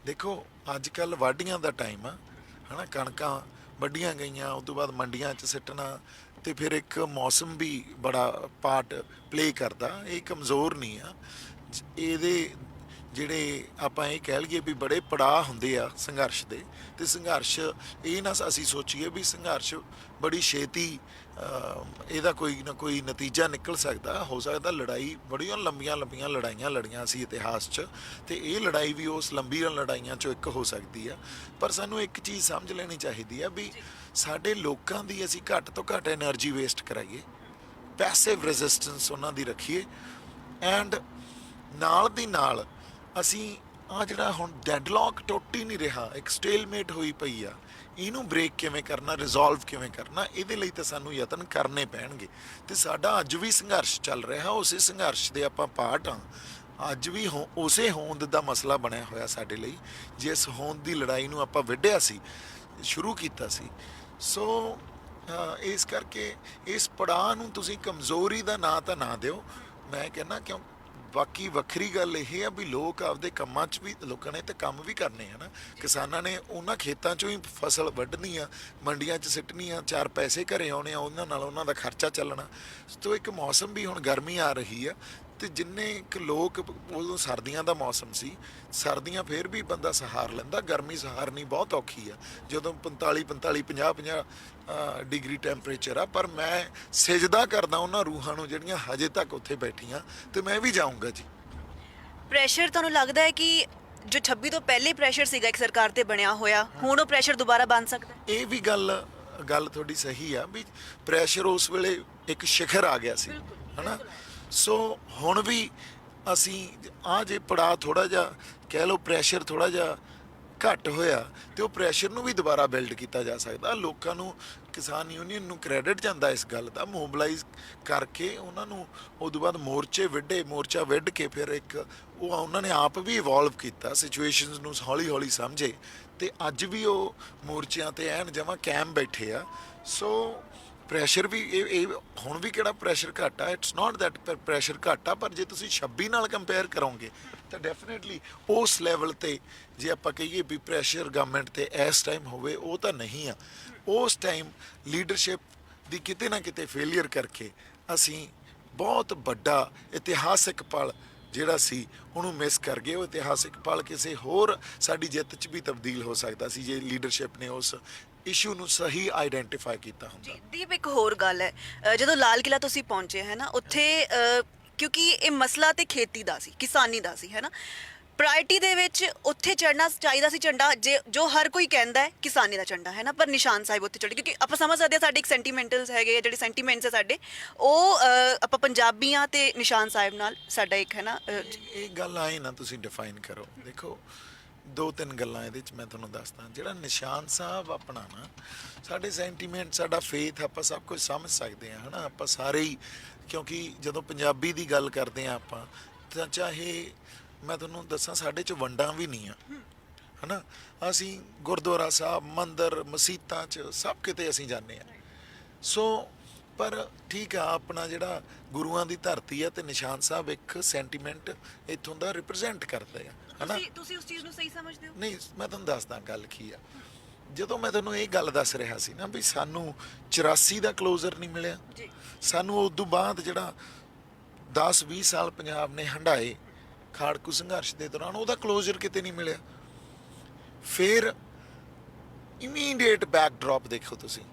Speaker 2: ਦੇਖੋ ਅੱਜ ਕੱਲ ਵਾਢੀਆਂ ਦਾ ਟਾਈਮ ਆ, ਹਨਾ। ਕਣਕਾਂ ਵੱਢੀਆਂ ਗਈਆਂ, ਉਸ ਤੋਂ ਬਾਅਦ ਮੰਡੀਆਂ 'ਚ ਸਿੱਟਣਾ, ਤੇ ਫਿਰ ਇੱਕ ਮੌਸਮ ਵੀ ਬੜਾ ਪਾਰਟ ਪਲੇ ਕਰਦਾ। ਇਹ ਕਮਜ਼ੋਰ ਨਹੀਂ ਆ, ਇਹਦੇ ਜਿਹੜੇ ਆਪਾਂ ਇਹ ਕਹਿ ਲਈਏ ਵੀ ਬੜੇ ਪੜਾਅ ਹੁੰਦੇ ਆ ਸੰਘਰਸ਼ ਦੇ, ਤੇ ਸੰਘਰਸ਼ ਇਹ ਨਾ ਅਸੀਂ ਸੋਚੀਏ ਵੀ ਸੰਘਰਸ਼ ਬੜੀ ਛੇਤੀ ਇਹਦਾ ਕੋਈ ਨਾ ਕੋਈ ਨਤੀਜਾ ਨਿਕਲ ਸਕਦਾ। ਹੋ ਸਕਦਾ ਲੜਾਈ ਬੜੀਆਂ ਲੰਬੀਆਂ ਲੜਾਈਆਂ ਲੜੀਆਂ ਸੀ ਇਤਿਹਾਸ 'ਚ, ਤੇ ਇਹ ਲੜਾਈ ਵੀ ਉਸ ਲੰਬੀਆਂ ਲੜਾਈਆਂ 'ਚੋਂ ਇੱਕ ਹੋ ਸਕਦੀ ਆ। ਪਰ ਸਾਨੂੰ ਇੱਕ ਚੀਜ਼ ਸਮਝ ਲੈਣੀ ਚਾਹੀਦੀ ਆ ਵੀ ਸਾਡੇ ਲੋਕਾਂ ਦੀ ਅਸੀਂ ਘੱਟ ਤੋਂ ਘੱਟ એનર્ਜੀ ਵੇਸਟ ਕਰਾਈਏ, ਪੈਸਿਵ ਰੈਜ਼ਿਸਟੈਂਸ ਉਹਨਾਂ ਦੀ ਰੱਖੀਏ, ਐਂਡ ਨਾਲ ਦੀ ਨਾਲ ਅਸੀਂ ਆ ਜਿਹੜਾ ਹੁਣ ਡੈਡਲੌਕ ਟੁੱਟ ਹੀ ਨਹੀਂ ਰਿਹਾ, ਇੱਕ ਸਟੇਲਮੇਟ ਹੋਈ ਪਈ ਆ, ਇਹਨੂੰ ਬ੍ਰੇਕ ਕਿਵੇਂ ਕਰਨਾ, ਰਿਜ਼ੋਲਵ ਕਿਵੇਂ ਕਰਨਾ, ਇਹਦੇ ਲਈ ਤਾਂ ਸਾਨੂੰ ਯਤਨ ਕਰਨੇ ਪੈਣਗੇ। ਤੇ ਸਾਡਾ ਅੱਜ ਵੀ ਸੰਘਰਸ਼ ਚੱਲ ਰਿਹਾ, ਉਸੇ ਸੰਘਰਸ਼ ਦੇ ਆਪਾਂ ਪਾਰਟ ਹਾਂ। ਅੱਜ ਵੀ ਉਸੇ ਹੋਂਦ ਦਾ ਮਸਲਾ ਬਣਿਆ ਹੋਇਆ ਸਾਡੇ ਲਈ, ਜਿਸ ਹੋਂਦ ਦੀ ਲੜਾਈ ਨੂੰ ਆਪਾਂ ਵਿੱਢਿਆ ਸੀ, ਸ਼ੁਰੂ ਕੀਤਾ ਸੀ। ਸੋ ਇਸ ਕਰਕੇ ਇਸ ਪੜਾਅ ਨੂੰ ਤੁਸੀਂ ਕਮਜ਼ੋਰੀ ਦਾ ਨਾਂ ਤਾਂ ਨਾ ਦਿਓ, ਮੈਂ ਕਹਿੰਦਾ। ਕਿਉਂ ਬਾਕੀ ਵੱਖਰੀ ਗੱਲ ਇਹ ਆ ਵੀ ਲੋਕ ਆਪਦੇ ਕੰਮਾਂ 'ਚ ਵੀ, ਲੋਕਾਂ ਨੇ ਤਾਂ ਕੰਮ ਵੀ ਕਰਨੇ ਆ ਨਾ। ਕਿਸਾਨਾਂ ਨੇ ਉਹਨਾਂ ਖੇਤਾਂ 'ਚੋਂ ਹੀ ਫਸਲ ਵੱਢਣੀ ਆ, ਮੰਡੀਆਂ 'ਚ ਸਿੱਟਣੀ ਆ, 4 ਪੈਸੇ ਘਰੇ ਆਉਣੇ ਆ, ਉਹਨਾਂ ਨਾਲ ਉਹਨਾਂ ਦਾ ਖਰਚਾ ਚੱਲਣਾ। ਸੋ ਇੱਕ ਮੌਸਮ ਵੀ ਹੁਣ ਗਰਮੀ ਆ ਰਹੀ ਆ, ਤੇ ਜਿੰਨੇ ਇੱਕ ਲੋਕ, ਉਦੋਂ ਸਰਦੀਆਂ ਦਾ ਮੌਸਮ ਸੀ, ਸਰਦੀਆਂ ਫਿਰ ਵੀ ਬੰਦਾ ਸਹਾਰ ਲੈਂਦਾ, ਗਰਮੀ ਸਹਾਰਨੀ ਬਹੁਤ ਔਖੀ ਆ ਜਦੋਂ 45 50 ਡਿਗਰੀ ਟੈਂਪਰੇਚਰ ਆ। ਪਰ ਮੈਂ ਸਿਜਦਾ ਕਰਦਾ ਉਹਨਾਂ ਰੂਹਾਂ ਨੂੰ ਜਿਹੜੀਆਂ ਹਜੇ ਤੱਕ ਉੱਥੇ ਬੈਠੀਆਂ, ਤੇ ਮੈਂ ਵੀ ਜਾਊਂਗਾ ਜੀ।
Speaker 1: ਪ੍ਰੈਸ਼ਰ ਤੁਹਾਨੂੰ ਲੱਗਦਾ ਹੈ ਕਿ ਜੋ 26 ਤੋਂ ਪਹਿਲੇ ਪ੍ਰੈਸ਼ਰ ਸੀਗਾ ਇੱਕ ਸਰਕਾਰ ਤੇ ਬਣਿਆ ਹੋਇਆ, ਹੁਣ ਉਹ ਪ੍ਰੈਸ਼ਰ ਦੁਬਾਰਾ ਬਣ ਸਕਦਾ ਹੈ?
Speaker 2: ਇਹ ਵੀ ਗੱਲ ਤੁਹਾਡੀ ਸਹੀ ਆ ਵੀ ਪ੍ਰੈਸ਼ਰ ਉਸ ਵੇਲੇ ਇੱਕ ਸਿਖਰ ਆ ਗਿਆ ਸੀ, ਹਨਾ। ਸੋ ਹੁਣ ਵੀ ਅਸੀਂ ਜੇ ਪੜਾਅ ਥੋੜਾ ਜਿਹਾ ਕਹਿ ਲਓ, ਪ੍ਰੈਸ਼ਰ ਥੋੜਾ ਜਿਹਾ ਘੱਟ ਹੋਇਆ, ਤੇ ਉਹ ਪ੍ਰੈਸ਼ਰ ਨੂੰ ਵੀ ਦੁਬਾਰਾ ਬਿਲਡ ਕੀਤਾ ਜਾ ਸਕਦਾ। ਲੋਕਾਂ ਨੂੰ, ਕਿਸਾਨ ਯੂਨੀਅਨ ਨੂੰ ਕ੍ਰੈਡਿਟ ਜਾਂਦਾ ਇਸ ਗੱਲ ਦਾ, ਮੋਬਿਲਾਈਜ਼ ਕਰਕੇ ਉਹਨਾਂ ਨੂੰ ਉਦੋਂ ਬਾਅਦ ਮੋਰਚਾ ਵਿੱਢ ਕੇ ਫਿਰ ਇੱਕ ਉਹਨਾਂ ਨੇ ਆਪ ਵੀ ਇਵੋਲਵ ਕੀਤਾ, ਸਿਚੁਏਸ਼ਨਸ ਨੂੰ ਹੌਲੀ ਸਮਝੇ, ਤੇ ਅੱਜ ਵੀ ਉਹ ਮੋਰਚਿਆਂ ਤੇ ਐਨ ਜਮਾਂ ਕਾਇਮ ਬੈਠੇ ਆ। ਸੋ ਪ੍ਰੈਸ਼ਰ ਵੀ ਇਹ ਹੁਣ ਵੀ ਕਿਹੜਾ ਪ੍ਰੈਸ਼ਰ ਘੱਟ ਆ, ਇਟਸ ਨਾਟ ਦੈਟ ਪ੍ਰੈਸ਼ਰ ਘੱਟ ਆ, ਪਰ ਜੇ ਤੁਸੀਂ 26 ਨਾਲ ਕੰਪੇਅਰ ਕਰੋਗੇ ਤਾਂ ਡੈਫੀਨੇਟਲੀ ਉਸ ਲੈਵਲ ਤੇ ਜੇ ਆਪਾਂ ਕਹੀਏ ਵੀ ਪ੍ਰੈਸ਼ਰ ਗਵਰਨਮੈਂਟ ਤੇ ਇਸ ਟਾਈਮ ਹੋਵੇ, ਉਹ ਤਾਂ ਨਹੀਂ ਆ। ਉਸ ਟਾਈਮ ਲੀਡਰਸ਼ਿਪ ਦੀ ਕਿਤੇ ਨਾ ਕਿਤੇ ਫੇਲੀਅਰ ਕਰਕੇ ਅਸੀਂ ਬਹੁਤ ਵੱਡਾ ਇਤਿਹਾਸਿਕ ਪਲ ਜਿਹੜਾ ਸੀ ਉਹਨੂੰ ਮਿਸ ਕਰ ਗਏ। ਉਹ ਇਤਿਹਾਸਿਕ ਪਲ ਕਿਸੇ ਹੋਰ ਸਾਡੀ ਜਿੱਤ 'ਚ ਵੀ ਤਬਦੀਲ ਹੋ ਸਕਦਾ ਸੀ ਜੇ ਲੀਡਰਸ਼ਿਪ ਨੇ ਉਸ ਇਸ਼ੂ ਨੂੰ ਸਹੀ ਆਈਡੈਂਟੀਫਾਈ ਕੀਤਾ ਹੁੰਦਾ।
Speaker 1: ਦੀਪ, ਇੱਕ ਹੋਰ ਗੱਲ ਹੈ, ਜਦੋਂ ਲਾਲ ਕਿਲ੍ਹਾ ਤੁਸੀਂ ਪਹੁੰਚੇ ਹੈ ਨਾ, ਉੱਥੇ ਕਿਉਂਕਿ ਇਹ ਮਸਲਾ ਤੇ ਖੇਤੀ ਦਾ ਸੀ, ਕਿਸਾਨੀ ਦਾ ਸੀ, ਹੈ ਨਾ, ਪ੍ਰਾਇਰਟੀ ਦੇ ਵਿੱਚ ਉੱਥੇ ਚੜਨਾ ਚਾਹੀਦਾ ਸੀ ਝੰਡਾ, ਜੋ ਹਰ ਕੋਈ ਕਹਿੰਦਾ ਹੈ ਕਿਸਾਨੀ ਦਾ ਝੰਡਾ ਹੈ ਨਾ, ਪਰ ਨਿਸ਼ਾਨ ਸਾਹਿਬ ਉੱਥੇ ਚੜ੍ਹ, ਕਿਉਂਕਿ ਆਪਾਂ ਸਮਝ ਸਕਦੇ ਹਾਂ ਸਾਡੇ ਇੱਕ ਸੈਂਟੀਮੈਂਟਲਸ ਹੈਗੇ, ਜਿਹੜੇ ਸੈਂਟੀਮੈਂਟਸ ਹੈ ਸਾਡੇ, ਉਹ ਆਪਾਂ ਪੰਜਾਬੀਆਂ ਤੇ ਨਿਸ਼ਾਨ ਸਾਹਿਬ ਨਾਲ ਸਾਡਾ ਇੱਕ ਹੈ ਨਾ
Speaker 2: ਇਹ ਗੱਲ ਆਏ ਨਾ ਤੁਸੀਂ ਡਿਫਾਈਨ ਕਰੋ। ਦੇਖੋ ਦੋ ਤਿੰਨ ਗੱਲਾਂ ਇਹਦੇ ਚ ਮੈਂ ਤੁਹਾਨੂੰ ਦੱਸਦਾ। ਜਿਹੜਾ ਨਿਸ਼ਾਨ ਸਾਹਿਬ ਆਪਣਾ ਨਾ, ਸਾਡੇ ਸੈਂਟੀਮੈਂਟ, ਸਾਡਾ ਫੇਥ, ਆਪਾਂ ਸਭ ਕੁਝ ਸਮਝ ਸਕਦੇ ਹਾਂ ਹਨਾ। ਆਪਾਂ ਸਾਰੇ ਹੀ, ਕਿਉਂਕਿ ਜਦੋਂ ਪੰਜਾਬੀ ਦੀ ਗੱਲ ਕਰਦੇ ਹਾਂ ਆਪਾਂ, ਤਾਂ ਚਾਹੇ ਮੈਂ ਤੁਹਾਨੂੰ ਦੱਸਾਂ ਸਾਡੇ ਚ ਵੰਡਾਂ ਵੀ ਨਹੀਂ ਆ ਹਨਾ। ਅਸੀਂ ਗੁਰਦੁਆਰਾ ਸਾਹਿਬ, ਮੰਦਿਰ, ਮਸੀਤਾਂ ਚ ਸਭ ਕਿਤੇ ਅਸੀਂ ਜਾਂਦੇ ਹਾਂ। ਸੋ ਪਰ ਠੀਕ ਆ, ਆਪਣਾ ਜਿਹੜਾ ਗੁਰੂਆਂ ਦੀ ਧਰਤੀ ਆ, ਤੇ ਨਿਸ਼ਾਨ ਸਾਹਿਬ ਇੱਕ ਸੈਂਟੀਮੈਂਟ ਇੱਥੋਂ ਦਾ ਰਿਪਰੈਜ਼ੈਂਟ ਕਰਦੇ ਆ ਹਨਾ।
Speaker 1: ਤੁਸੀਂ ਉਸ ਚੀਜ਼ ਨੂੰ ਸਹੀ ਸਮਝਦੇ ਹੋ?
Speaker 2: ਨਹੀਂ, ਮੈਂ ਤੁਹਾਨੂੰ ਦੱਸਦਾ ਗੱਲ ਕੀ ਆ। ਜਦੋਂ ਮੈਂ ਤੁਹਾਨੂੰ ਇਹ ਗੱਲ ਦੱਸ ਰਿਹਾ ਸੀ ਨਾ ਵੀ ਸਾਨੂੰ 84 ਦਾ ਕਲੋਜ਼ਰ ਨਹੀਂ ਮਿਲਿਆ
Speaker 1: ਜੀ,
Speaker 2: ਸਾਨੂੰ ਉਸ ਤੋਂ ਬਾਅਦ ਜਿਹੜਾ 10-20 ਸਾਲ ਪੰਜਾਬ ਨੇ ਹੰਢਾਏ ਖਾੜਕੂ ਸੰਘਰਸ਼ ਦੇ ਦੌਰਾਨ, ਉਹਦਾ ਕਲੋਜ਼ਰ ਕਿਤੇ ਨਹੀਂ ਮਿਲਿਆ। ਫਿਰ ਇਮੀਡੀਏਟ ਬੈਕਡ੍ਰੌਪ ਦੇਖੋ ਤੁਸੀਂ,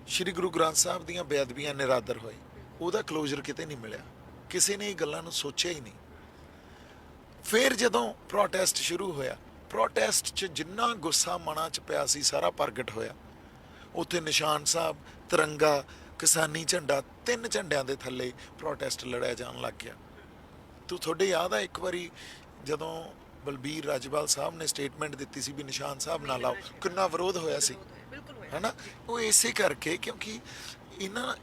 Speaker 2: ਸ਼੍ਰੀ ਗੁਰੂ ਗ੍ਰੰਥ ਸਾਹਿਬ ਦੀਆਂ ਬੇਅਦਬੀਆਂ ਨਿਰਾਦਰ ਹੋਏ, ਉਹਦਾ ਕਲੋਜ਼ਰ ਕਿਤੇ ਨਹੀਂ ਮਿਲਿਆ। ਕਿਸੇ ਨੇ ਇਹ ਗੱਲਾਂ ਨੂੰ ਸੋਚਿਆ ਹੀ ਨਹੀਂ। ਫਿਰ ਜਦੋਂ ਪ੍ਰੋਟੈਸਟ ਸ਼ੁਰੂ ਹੋਇਆ, ਪ੍ਰੋਟੈਸਟ 'ਚ ਜਿੰਨਾ ਗੁੱਸਾ ਮਨਾਂ 'ਚ ਪਿਆ ਸੀ ਸਾਰਾ ਪ੍ਰਗਟ ਹੋਇਆ। ਉੱਥੇ ਨਿਸ਼ਾਨ ਸਾਹਿਬ, ਤਿਰੰਗਾ, ਕਿਸਾਨੀ ਝੰਡਾ, 3 ਝੰਡਿਆਂ ਦੇ ਥੱਲੇ ਪ੍ਰੋਟੈਸਟ ਲੜਿਆ ਜਾਣ ਲੱਗ ਗਿਆ। ਤੁਹਾਡੇ ਯਾਦ ਆ ਇੱਕ ਵਾਰੀ ਜਦੋਂ ਬਲਬੀਰ ਰਾਜਵਾਲ ਸਾਹਿਬ ਨੇ ਸਟੇਟਮੈਂਟ ਦਿੱਤੀ ਸੀ ਵੀ ਨਿਸ਼ਾਨ ਸਾਹਿਬ ਨਾ ਲਾਓ, ਕਿੰਨਾ ਵਿਰੋਧ ਹੋਇਆ ਸੀ ਹੈਨਾ। ਉਹ ਇਸੇ ਕਰਕੇ, ਕਿਉਂਕਿ ਇਹਨਾਂ,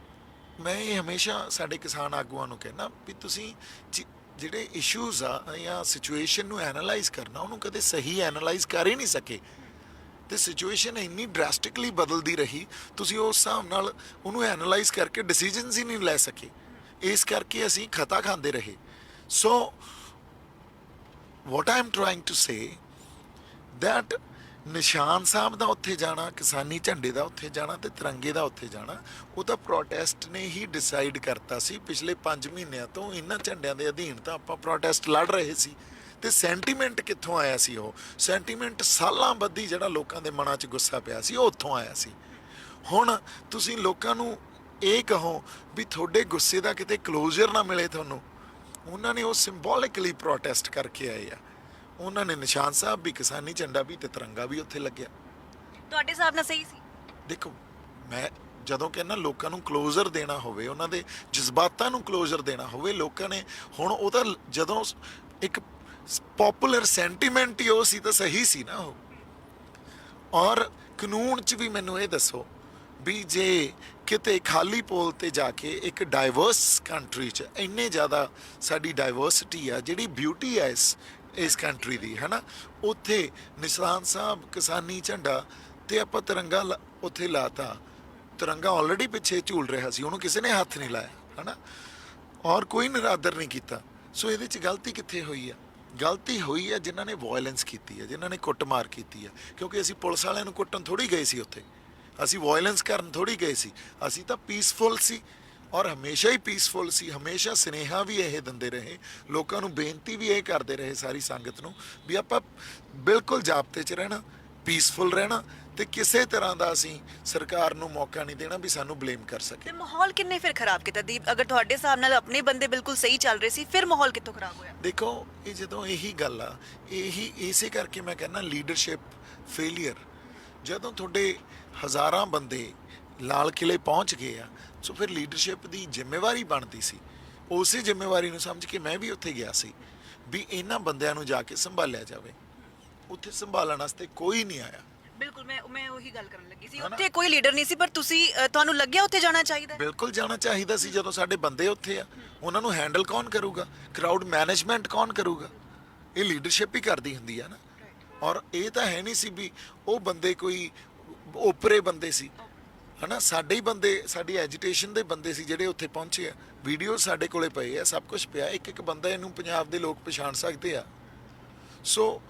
Speaker 2: ਮੈਂ ਇਹ ਹਮੇਸ਼ਾ ਸਾਡੇ ਕਿਸਾਨ ਆਗੂਆਂ ਨੂੰ ਕਹਿਣਾ ਵੀ ਤੁਸੀਂ ਜਿਹੜੇ ਇਸ਼ੂਜ਼ ਆ ਜਾਂ ਸਿਚੁਏਸ਼ਨ ਨੂੰ ਐਨਾਲਾਈਜ਼ ਕਰਨਾ, ਉਹਨੂੰ ਕਦੇ ਸਹੀ ਐਨਾਲਾਈਜ਼ ਕਰ ਹੀ ਨਹੀਂ ਸਕੇ। ਤੇ ਸਿਚੁਏਸ਼ਨ ਇੰਨੀ ਡਰੈਸਟਿਕਲੀ ਬਦਲਦੀ ਰਹੀ, ਤੁਸੀਂ ਉਸ ਹਿਸਾਬ ਨਾਲ ਉਹਨੂੰ ਐਨਾਲਾਈਜ਼ ਕਰਕੇ ਡਿਸੀਜਨਸ ਹੀ ਨਹੀਂ ਲੈ ਸਕੇ। ਇਸ ਕਰਕੇ ਅਸੀਂ ਖਤਾ ਖਾਂਦੇ ਰਹੇ। ਸੋ what I am trying to say that Nishan Sahib ਦਾ ਉੱਥੇ ਜਾਣਾ, ਕਿਸਾਨੀ ਝੰਡੇ ਦਾ ਉੱਥੇ ਜਾਣਾ ਤੇ ਤਿਰੰਗੇ ਦਾ ਉੱਥੇ ਜਾਣਾ, ਉਹ ਤਾਂ ਪ੍ਰੋਟੈਸਟ ਨੇ ਹੀ ਡਿਸਾਈਡ ਕਰਤਾ ਸੀ। ਪਿਛਲੇ 5 ਮਹੀਨਿਆਂ ਤੋਂ ਇਹਨਾਂ ਝੰਡਿਆਂ ਦੇ ਅਧੀਨ ਤਾਂ ਆਪਾਂ ਪ੍ਰੋਟੈਸਟ ਲੜ ਰਹੇ ਸੀ। ਤੇ ਸੈਂਟੀਮੈਂਟ ਕਿੱਥੋਂ ਆਇਆ ਸੀ? ਉਹ ਸੈਂਟੀਮੈਂਟ ਸਾਲਾਂ ਬੱਧੀ ਜਿਹੜਾ ਲੋਕਾਂ ਦੇ ਮਨਾਂ 'ਚ ਗੁੱਸਾ ਪਿਆ ਸੀ, ਉਹ ਉੱਥੋਂ ਆਇਆ ਸੀ। ਹੁਣ ਤੁਸੀਂ ਲੋਕਾਂ ਨੂੰ ਇਹ ਕਹੋ ਵੀ ਤੁਹਾਡੇ ਗੁੱਸੇ ਦਾ ਕਿਤੇ ਕਲੋਜ਼ਰ ਨਾ ਮਿਲੇ ਤੁਹਾਨੂੰ, ਉਹਨਾਂ ਨੇ ਉਹ ਸਿੰਬੋਲਿਕਲੀ ਪ੍ਰੋਟੈਸਟ ਕਰਕੇ ਆਏ ਆ। ਉਹਨਾਂ ਨੇ ਨਿਸ਼ਾਨ ਸਾਹਿਬ ਵੀ, ਕਿਸਾਨੀ ਝੰਡਾ ਵੀ ਤੇ ਤਿਰੰਗਾ ਵੀ ਉੱਥੇ ਲੱਗਿਆ।
Speaker 1: ਤੁਹਾਡੇ ਹਿਸਾਬ ਨਾਲ ਸਹੀ ਸੀ?
Speaker 2: ਦੇਖੋ, ਮੈਂ ਜਦੋਂ ਕਹਿੰਦਾ ਲੋਕਾਂ ਨੂੰ ਕਲੋਜ਼ਰ ਦੇਣਾ ਹੋਵੇ, ਉਹਨਾਂ ਦੇ ਜਜ਼ਬਾਤਾਂ ਨੂੰ ਕਲੋਜ਼ਰ ਦੇਣਾ ਹੋਵੇ, ਲੋਕਾਂ ਨੇ ਹੁਣ ਉਹਦਾ ਜਦੋਂ ਇੱਕ ਪਪੂਲਰ ਸੈਂਟੀਮੈਂਟ ਹੀ ਉਹ ਸੀ ਤਾਂ ਸਹੀ ਸੀ ਨਾ ਉਹ। ਔਰ ਕਾਨੂੰਨ 'ਚ ਵੀ ਮੈਨੂੰ ਇਹ ਦੱਸੋ ਵੀ ਜੇ ਕਿਤੇ ਖਾਲੀ ਪੋਲ ਤੇ ਜਾ ਕੇ ਇੱਕ ਡਾਈਵਰਸ ਕੰਟਰੀ 'ਚ, ਇੰਨੇ ਜ਼ਿਆਦਾ ਸਾਡੀ ਡਾਈਵਰਸਿਟੀ ਆ, ਜਿਹੜੀ ਬਿਊਟੀ ਆ ਇਸ ਕੰਟਰੀ ਦੀ ਹੈ ਨਾ, ਉੱਥੇ ਨਿਸ਼ਾਨ ਸਾਹਿਬ, ਕਿਸਾਨੀ ਝੰਡਾ ਤੇ ਆਪਾਂ ਤਿਰੰਗਾ ਉੱਥੇ ਲਾਤਾ। ਤਿਰੰਗਾ ਆਲਰੇਡੀ ਪਿੱਛੇ ਝੂਲ ਰਿਹਾ ਸੀ, ਉਹਨੂੰ ਕਿਸੇ ਨੇ ਹੱਥ ਨਹੀਂ ਲਾਇਆ ਹੈ ਨਾ, ਔਰ ਕੋਈ ਨਿਰਾਦਰ ਨਹੀਂ ਕੀਤਾ। ਸੋ ਇਹਦੇ 'ਚ ਗਲਤੀ ਕਿੱਥੇ ਹੋਈ ਆ? ਗਲਤੀ ਹੋਈ ਆ ਜਿਨ੍ਹਾਂ ਨੇ ਵਾਇਲੈਂਸ ਕੀਤੀ ਹੈ, ਜਿਨ੍ਹਾਂ ਨੇ ਕੁੱਟਮਾਰ ਕੀਤੀ ਹੈ। ਕਿਉਂਕਿ ਅਸੀਂ ਪੁਲਿਸ ਵਾਲਿਆਂ ਨੂੰ ਕੁੱਟਣ ਥੋੜ੍ਹੀ ਗਏ ਸੀ ਉੱਥੇ, ਅਸੀਂ ਵਾਇਲੈਂਸ ਕਰਨ ਥੋੜ੍ਹੀ ਗਏ ਸੀ। ਅਸੀਂ ਤਾਂ ਪੀਸਫੁਲ ਸੀ ਔਰ ਹਮੇਸ਼ਾ ਹੀ ਪੀਸਫੁਲ ਸੀ। ਹਮੇਸ਼ਾ ਸੁਨੇਹਾ ਵੀ ਇਹ ਦਿੰਦੇ ਰਹੇ, ਲੋਕਾਂ ਨੂੰ ਬੇਨਤੀ ਵੀ ਇਹ ਕਰਦੇ ਰਹੇ, ਸਾਰੀ ਸੰਗਤ ਨੂੰ, ਵੀ ਆਪਾਂ ਬਿਲਕੁਲ ਜਾਬਤੇ 'ਚ ਰਹਿਣਾ, ਪੀਸਫੁਲ ਰਹਿਣਾ ਤੇ ਕਿਸੇ ਤਰ੍ਹਾਂ ਦਾ ਅਸੀਂ ਸਰਕਾਰ ਨੂੰ ਮੌਕਾ ਨਹੀਂ ਦੇਣਾ ਵੀ ਸਾਨੂੰ ਬਲੇਮ ਕਰ ਸਕੇ।
Speaker 1: ਤੇ ਮਾਹੌਲ ਕਿੰਨੇ ਫਿਰ ਖਰਾਬ ਕੀਤਾ ਦੀਪ? ਅਗਰ ਤੁਹਾਡੇ ਹਿਸਾਬ ਨਾਲ ਆਪਣੇ ਬੰਦੇ ਬਿਲਕੁਲ ਸਹੀ ਚੱਲ ਰਹੇ ਸੀ, ਫਿਰ ਮਾਹੌਲ ਕਿੱਥੋਂ ਖਰਾਬ ਹੋਇਆ?
Speaker 2: ਦੇਖੋ, ਇਹ ਜਦੋਂ ਇਹੀ ਗੱਲ ਆ, ਇਹੀ ਇਸੇ ਕਰਕੇ ਮੈਂ ਕਹਿੰਦਾ ਲੀਡਰਸ਼ਿਪ ਫੇਲੀਅਰ। ਜਦੋਂ ਤੁਹਾਡੇ ਹਜ਼ਾਰਾਂ ਬੰਦੇ ਲਾਲ ਕਿਲੇ ਪਹੁੰਚ ਗਏ ਆ, ਸੋ ਫਿਰ ਲੀਡਰਸ਼ਿਪ ਦੀ ਜ਼ਿੰਮੇਵਾਰੀ ਬਣਦੀ ਸੀ। ਉਸੇ ਜ਼ਿੰਮੇਵਾਰੀ ਨੂੰ ਸਮਝ ਕੇ ਮੈਂ ਵੀ ਉੱਥੇ ਗਿਆ ਸੀ ਵੀ ਇਹਨਾਂ ਬੰਦਿਆਂ ਨੂੰ ਜਾ ਕੇ ਸੰਭਾਲਿਆ ਜਾਵੇ। ਉੱਥੇ ਸੰਭਾਲਣ ਵਾਸਤੇ ਕੋਈ ਨਹੀਂ ਆਇਆ।
Speaker 1: ਬਿਲਕੁਲ, ਮੈਂ ਉਹੀ ਗੱਲ ਕਰਨ ਲੱਗੀ ਸੀ। ਉੱਥੇ ਕੋਈ ਲੀਡਰ ਨਹੀਂ ਸੀ, ਪਰ ਤੁਹਾਨੂੰ ਲੱਗਿਆ ਉੱਥੇ ਜਾਣਾ ਚਾਹੀਦਾ? ਬਿਲਕੁਲ
Speaker 2: ਜਾਣਾ ਚਾਹੀਦਾ ਸੀ। ਜਦੋਂ ਸਾਡੇ ਬੰਦੇ ਉੱਥੇ ਆ, ਉਹਨਾਂ ਨੂੰ ਹੈਂਡਲ ਕੌਣ ਕਰੂਗਾ? ਕਰਾਊਡ ਮੈਨੇਜਮੈਂਟ ਕੌਣ ਕਰੂਗਾ? ਇਹ ਲੀਡਰਸ਼ਿਪ ਹੀ ਕਰਦੀ ਹੁੰਦੀ ਆ ਨਾ। ਔਰ ਇਹ ਤਾਂ ਹੈ ਨਹੀਂ ਸੀ ਵੀ ਉਹ ਬੰਦੇ ਕੋਈ ਓਪਰੇ ਬੰਦੇ ਸੀ ਹਨਾ। ਸਾਡੇ ਹੀ ਬੰਦੇ, ਸਾਡੀ ਐਜੀਟੇਸ਼ਨ ਦੇ ਬੰਦੇ ਸੀ ਜਿਹੜੇ ਉੱਥੇ ਪਹੁੰਚੇ ਆ। ਵੀਡੀਓ ਸਾਡੇ ਕੋਲੇ ਪਏ ਆ, ਸਭ ਕੁਝ ਪਿਆ। ਇੱਕ ਬੰਦਾ ਇਹਨੂੰ ਪੰਜਾਬ ਦੇ ਲੋਕ ਪਛਾਣ ਸਕਦੇ ਆ। ਸੋ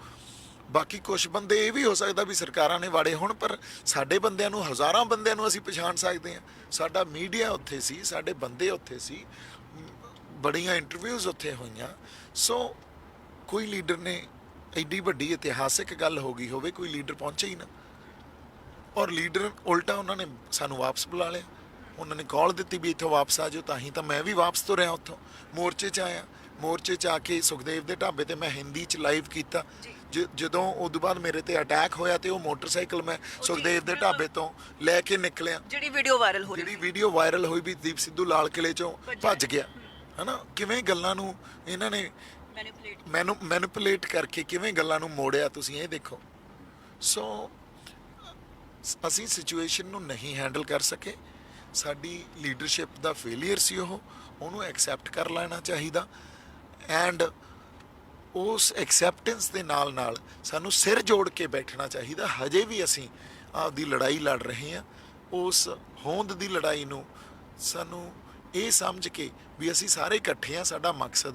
Speaker 2: ਬਾਕੀ ਕੁਝ ਬੰਦੇ ਇਹ ਵੀ ਹੋ ਸਕਦਾ ਵੀ ਸਰਕਾਰਾਂ ਨੇ ਵਾੜੇ ਹੋਣ, ਪਰ ਸਾਡੇ ਬੰਦਿਆਂ ਨੂੰ, ਹਜ਼ਾਰਾਂ ਬੰਦਿਆਂ ਨੂੰ ਅਸੀਂ ਪਛਾਣ ਸਕਦੇ ਹਾਂ। ਸਾਡਾ ਮੀਡੀਆ ਉੱਥੇ ਸੀ, ਸਾਡੇ ਬੰਦੇ ਉੱਥੇ ਸੀ, ਬੜੀਆਂ ਇੰਟਰਵਿਊਜ਼ ਉੱਥੇ ਹੋਈਆਂ। ਸੋ ਕੋਈ ਲੀਡਰ ਨੇ, ਐਡੀ ਵੱਡੀ ਇਤਿਹਾਸਿਕ ਗੱਲ ਹੋ ਗਈ ਹੋਵੇ, ਕੋਈ ਲੀਡਰ ਪਹੁੰਚੇ ਹੀ ਨਾ। ਔਰ ਲੀਡਰ ਉਲਟਾ ਉਹਨਾਂ ਨੇ ਸਾਨੂੰ ਵਾਪਸ ਬੁਲਾ ਲਿਆ। ਉਹਨਾਂ ਨੇ ਕਾਲ ਦਿੱਤੀ ਵੀ ਇੱਥੋਂ ਵਾਪਸ ਆ ਜਾਓ, ਤਾਂ ਹੀ ਤਾਂ ਮੈਂ ਵੀ ਵਾਪਸ ਤੁਰਿਆ ਉੱਥੋਂ, ਮੋਰਚੇ 'ਚ ਆਇਆ। ਮੋਰਚੇ 'ਚ ਆ ਕੇ ਸੁਖਦੇਵ ਦੇ ਢਾਬੇ ਤੇ ਮੈਂ ਹਿੰਦੀ 'ਚ ਲਾਈਵ ਕੀਤਾ। ਜਦੋਂ ਉਦੋਂ ਬਾਅਦ ਮੇਰੇ ਤੇ ਅਟੈਕ ਹੋਇਆ ਤੇ ਉਹ ਮੋਟਰਸਾਈਕਲ ਮੈਂ ਸੁਖਦੇਵ ਦੇ ਢਾਬੇ ਤੋਂ ਲੈ ਕੇ ਨਿਕਲਿਆ,
Speaker 1: ਜਿਹੜੀ ਵੀਡੀਓ ਵਾਇਰਲ ਹੋ ਰਹੀ
Speaker 2: ਜਿਹੜੀ ਵੀਡੀਓ ਵਾਇਰਲ ਹੋਈ ਵੀ ਦੀਪ ਸਿੱਧੂ ਲਾਲ ਕਿਲੇ 'ਚੋਂ ਭੱਜ ਗਿਆ, ਹਨਾ। ਕਿਵੇਂ ਗੱਲਾਂ ਨੂੰ ਇਹਨਾਂ ਨੇ ਮੈਨੂਪੂਲੇਟ ਕਰਕੇ ਕਿਵੇਂ ਗੱਲਾਂ ਨੂੰ ਮੋੜਿਆ, ਤੁਸੀਂ ਇਹ ਦੇਖੋ। ਸੋ ਅਸੀਂ ਸਿਚੁਏਸ਼ਨ ਨੂੰ ਨਹੀਂ ਹੈਂਡਲ ਕਰ ਸਕੇ, ਸਾਡੀ ਲੀਡਰਸ਼ਿਪ ਦਾ ਫੇਲਿਅਰ ਸੀ, ਉਹਨੂੰ ਐਕਸੈਪਟ ਕਰ ਲੈਣਾ ਚਾਹੀਦਾ। ਐਂਡ ਉਸ ਐਕਸੈਪਟੈਂਸ ਦੇ ਨਾਲ ਨਾਲ ਸਾਨੂੰ ਸਿਰ ਜੋੜ ਕੇ ਬੈਠਣਾ ਚਾਹੀਦਾ। ਹਜੇ ਵੀ ਅਸੀਂ ਆਪਦੀ ਲੜਾਈ ਲੜ ਰਹੇ ਹਾਂ, ਉਸ ਹੋਂਦ ਦੀ ਲੜਾਈ ਨੂੰ ਸਾਨੂੰ ਇਹ ਸਮਝ ਕੇ ਵੀ ਅਸੀਂ ਸਾਰੇ ਇਕੱਠੇ ਹਾਂ, ਸਾਡਾ ਮਕਸਦ